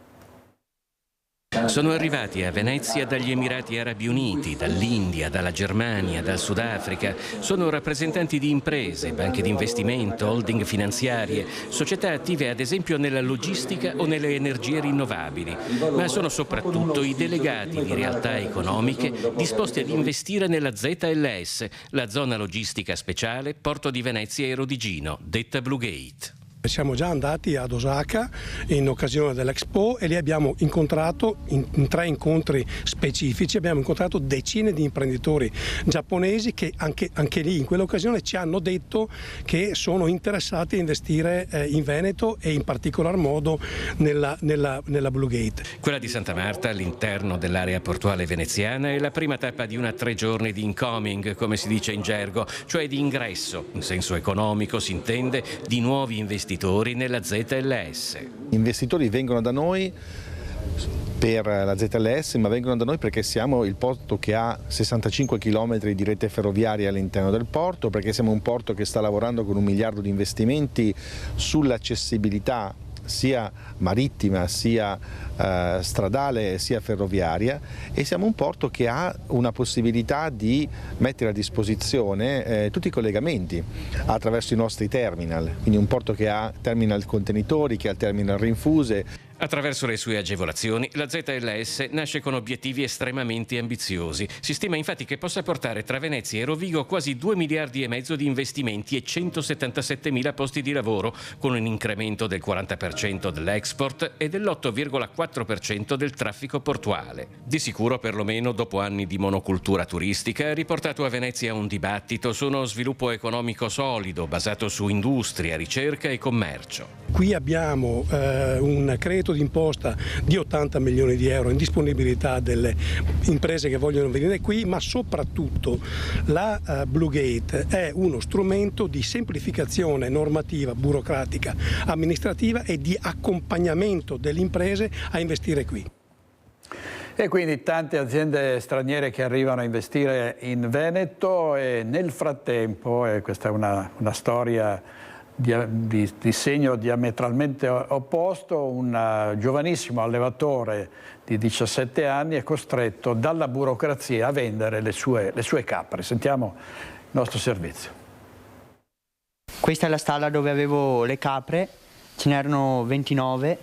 Sono arrivati a Venezia dagli Emirati Arabi Uniti, dall'India, dalla Germania, dal Sudafrica. Sono rappresentanti di imprese, banche di investimento, holding finanziarie, società attive ad esempio nella logistica o nelle energie rinnovabili, ma sono soprattutto i delegati di realtà economiche disposti ad investire nella ZLS, la zona logistica speciale Porto di Venezia e Rodigino, detta Blue Gate. Siamo già andati ad Osaka in occasione dell'Expo e lì abbiamo incontrato, in 3 incontri specifici, abbiamo incontrato decine di imprenditori giapponesi che anche lì in quell'occasione ci hanno detto che sono interessati a investire in Veneto e in particolar modo nella Blue Gate. Quella di Santa Marta, all'interno dell'area portuale veneziana, è la prima tappa di una 3 giorni di incoming, come si dice in gergo, cioè di ingresso, in senso economico si intende, di nuovi investitori nella ZLS. Gli investitori vengono da noi per la ZLS, ma vengono da noi perché siamo il porto che ha 65 km di rete ferroviaria all'interno del porto, perché siamo un porto che sta lavorando con 1 miliardo di investimenti sull'accessibilità sia marittima, sia stradale, sia ferroviaria, e siamo un porto che ha una possibilità di mettere a disposizione tutti i collegamenti attraverso i nostri terminal, quindi un porto che ha terminal contenitori, che ha terminal rinfuse. Attraverso le sue agevolazioni, la ZLS nasce con obiettivi estremamente ambiziosi. Si stima infatti che possa portare tra Venezia e Rovigo quasi 2,5 miliardi di investimenti e 177.000 posti di lavoro, con un incremento del 40% dell'export e dell'8,4% del traffico portuale. Di sicuro, perlomeno dopo anni di monocultura turistica, ha riportato a Venezia un dibattito su uno sviluppo economico solido, basato su industria, ricerca e commercio. Qui abbiamo un credito d'imposta di 80 milioni di euro in disponibilità delle imprese che vogliono venire qui, ma soprattutto la Blue Gate è uno strumento di semplificazione normativa, burocratica, amministrativa e di accompagnamento delle imprese a investire qui. E quindi tante aziende straniere che arrivano a investire in Veneto e nel frattempo, e questa è una storia di segno diametralmente opposto, un giovanissimo allevatore di 17 anni è costretto dalla burocrazia a vendere le sue capre. Sentiamo il nostro servizio. Questa è la stalla dove avevo le capre, ce n'erano 29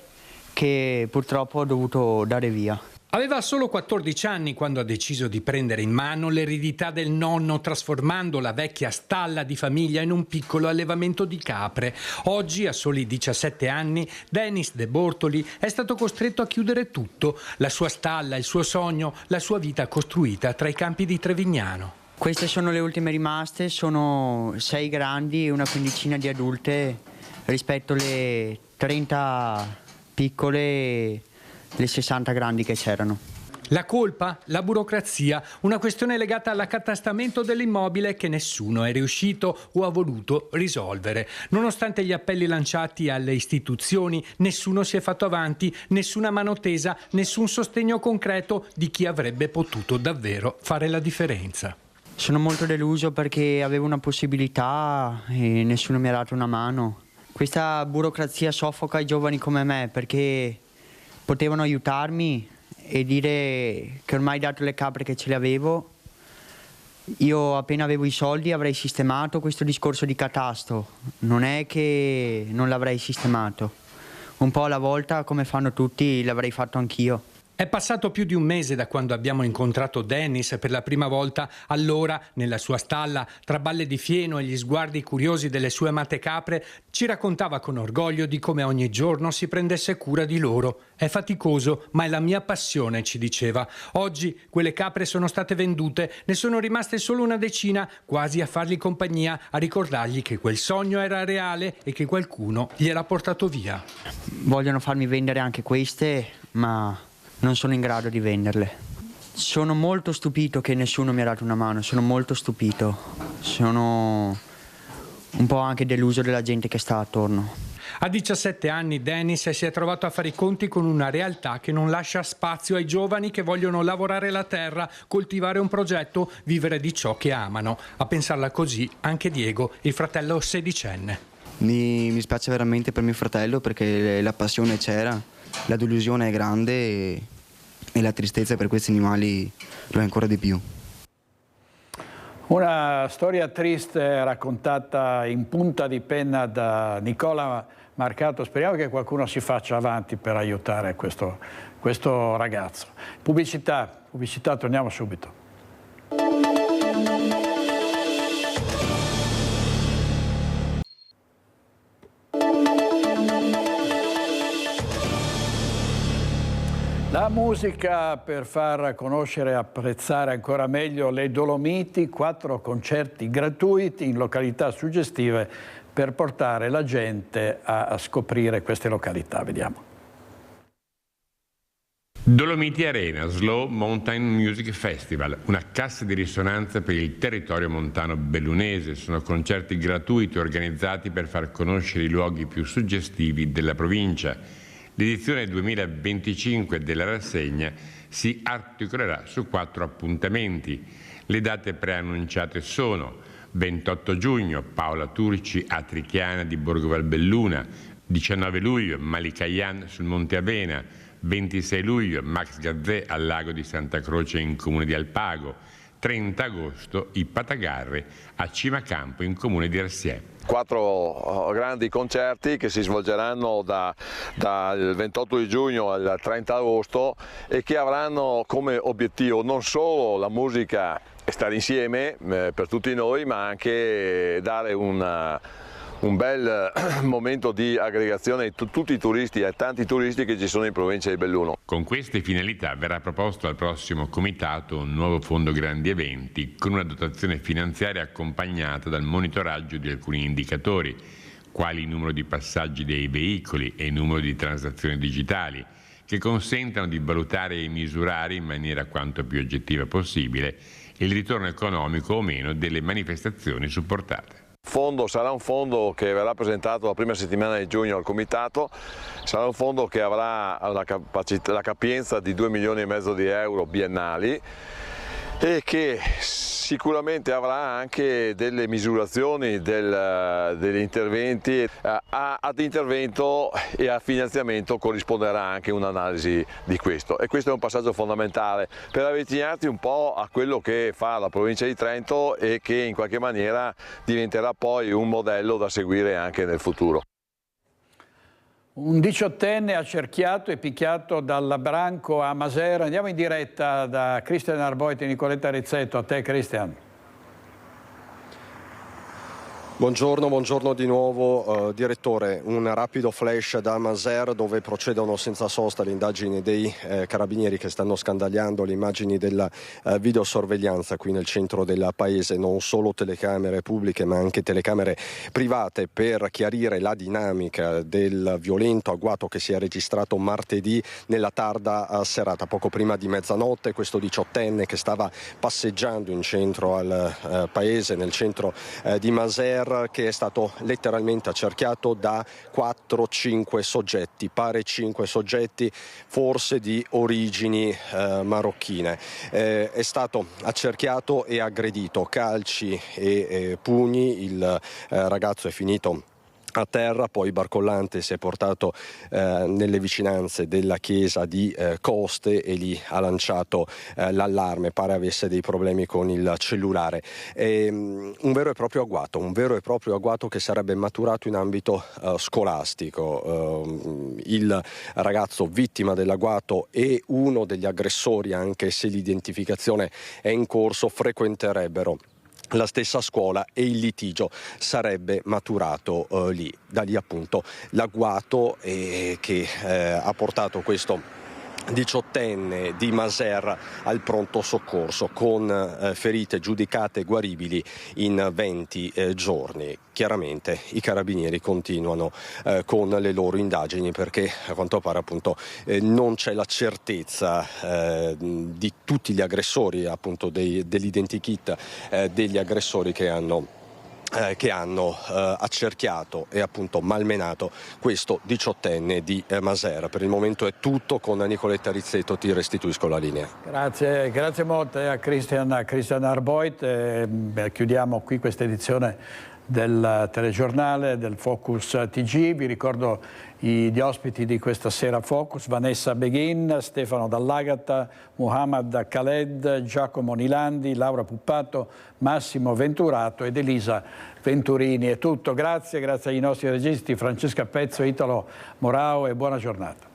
che purtroppo ho dovuto dare via. Aveva solo 14 anni quando ha deciso di prendere in mano l'eredità del nonno, trasformando la vecchia stalla di famiglia in un piccolo allevamento di capre. Oggi, a soli 17 anni, Denis De Bortoli è stato costretto a chiudere tutto: la sua stalla, il suo sogno, la sua vita costruita tra i campi di Trevignano. Queste sono le ultime rimaste, sono 6 grandi e una quindicina di adulte rispetto alle 30 piccole e le 60 grandi che c'erano. La colpa? La burocrazia, una questione legata all'accatastamento dell'immobile che nessuno è riuscito o ha voluto risolvere. Nonostante gli appelli lanciati alle istituzioni, nessuno si è fatto avanti, nessuna mano tesa, nessun sostegno concreto di chi avrebbe potuto davvero fare la differenza. Sono molto deluso perché avevo una possibilità e nessuno mi ha dato una mano. Questa burocrazia soffoca i giovani come me perché potevano aiutarmi e dire che ormai dato le capre che ce le avevo, io appena avevo i soldi avrei sistemato questo discorso di catasto, non è che non l'avrei sistemato, un po' alla volta come fanno tutti l'avrei fatto anch'io. È passato più di un mese da quando abbiamo incontrato Dennis per la prima volta. Allora, nella sua stalla, tra balle di fieno e gli sguardi curiosi delle sue amate capre, ci raccontava con orgoglio di come ogni giorno si prendesse cura di loro. È faticoso, ma è la mia passione, ci diceva. Oggi quelle capre sono state vendute, ne sono rimaste solo una decina, quasi a fargli compagnia, a ricordargli che quel sogno era reale e che qualcuno gliel'ha portato via. Vogliono farmi vendere anche queste, ma non sono in grado di venderle. Sono molto stupito che nessuno mi ha dato una mano, sono molto stupito. Sono un po' anche deluso della gente che sta attorno. A 17 anni Dennis si è trovato a fare i conti con una realtà che non lascia spazio ai giovani che vogliono lavorare la terra, coltivare un progetto, vivere di ciò che amano. A pensarla così anche Diego, il fratello sedicenne. Mi spiace veramente per mio fratello perché la passione c'era, la delusione è grande e la tristezza per questi animali lo è ancora di più. Una storia triste raccontata in punta di penna da Nicola Marcato. Speriamo che qualcuno si faccia avanti per aiutare questo ragazzo. Pubblicità, torniamo subito. La musica per far conoscere e apprezzare ancora meglio le Dolomiti, 4 concerti gratuiti in località suggestive per portare la gente a scoprire queste località. Vediamo. Dolomiti Arena, Slow Mountain Music Festival, una cassa di risonanza per il territorio montano bellunese. Sono concerti gratuiti organizzati per far conoscere i luoghi più suggestivi della provincia. L'edizione 2025 della rassegna si articolerà su 4 appuntamenti. Le date preannunciate sono 28 giugno Paola Turci a Trichiana di Borgo Valbelluna, 19 luglio Malikayan sul Monte Avena, 26 luglio Max Gazzè al Lago di Santa Croce in Comune di Alpago, 30 agosto i Patagarre a Cimacampo in Comune di Arsiè. 4 grandi concerti che si svolgeranno dal 28 di giugno al 30 agosto e che avranno come obiettivo non solo la musica e stare insieme per tutti noi, ma anche dare un bel momento di aggregazione a tutti i turisti e tanti turisti che ci sono in provincia di Belluno. Con queste finalità verrà proposto al prossimo comitato un nuovo fondo grandi eventi con una dotazione finanziaria accompagnata dal monitoraggio di alcuni indicatori, quali il numero di passaggi dei veicoli e il numero di transazioni digitali, che consentano di valutare e misurare in maniera quanto più oggettiva possibile il ritorno economico o meno delle manifestazioni supportate. Il fondo sarà un fondo che verrà presentato la prima settimana di giugno al Comitato, sarà un fondo che avrà la capienza di 2,5 milioni di euro biennali e che sicuramente avrà anche delle misurazioni degli interventi. Ad intervento e a finanziamento corrisponderà anche un'analisi di questo, e questo è un passaggio fondamentale per avvicinarti un po' a quello che fa la provincia di Trento e che in qualche maniera diventerà poi un modello da seguire anche nel futuro. Un 18enne accerchiato e picchiato dal branco a Masera. Andiamo in diretta da Cristian Arboit e Nicoletta Rizzetto. A te, Cristian. Buongiorno di nuovo direttore. Un rapido flash da Maser dove procedono senza sosta le indagini dei carabinieri che stanno scandagliando le immagini della videosorveglianza qui nel centro del paese, non solo telecamere pubbliche ma anche telecamere private, per chiarire la dinamica del violento agguato che si è registrato martedì nella tarda serata, poco prima di mezzanotte. Questo 18enne che stava passeggiando in centro al paese, nel centro di Maser, che è stato letteralmente accerchiato da 4-5 soggetti, pare 5 soggetti, forse di origini marocchine. È stato accerchiato e aggredito, calci e pugni. Il ragazzo è finito a terra, poi il barcollante si è portato nelle vicinanze della chiesa di Coste e lì ha lanciato l'allarme, pare avesse dei problemi con il cellulare. Un vero e proprio agguato che sarebbe maturato in ambito scolastico. Il ragazzo vittima dell'agguato e uno degli aggressori, anche se l'identificazione è in corso, frequenterebbero la stessa scuola e il litigio sarebbe maturato lì. Da lì appunto l'agguato che ha portato questo 18enne di Maser al pronto soccorso con ferite giudicate guaribili in 20 giorni. Chiaramente i carabinieri continuano con le loro indagini perché a quanto pare appunto non c'è la certezza di tutti gli aggressori, appunto dell'identikit degli aggressori che hanno accerchiato e appunto malmenato questo 18enne di Maser. Per il momento è tutto, con Nicoletta Rizzetto ti restituisco la linea. Grazie molto a Christian Arboit. Chiudiamo qui questa edizione del telegiornale del Focus TG. Vi ricordo gli ospiti di questa sera Focus: Vanessa Beghin, Stefano Dall'Agata, Muhammad Khaled, Giacomo Nilandi, Laura Puppato, Massimo Venturato ed Elisa Venturini. È tutto, grazie ai nostri registi Francesca Pezzo e Italo Morao e buona giornata.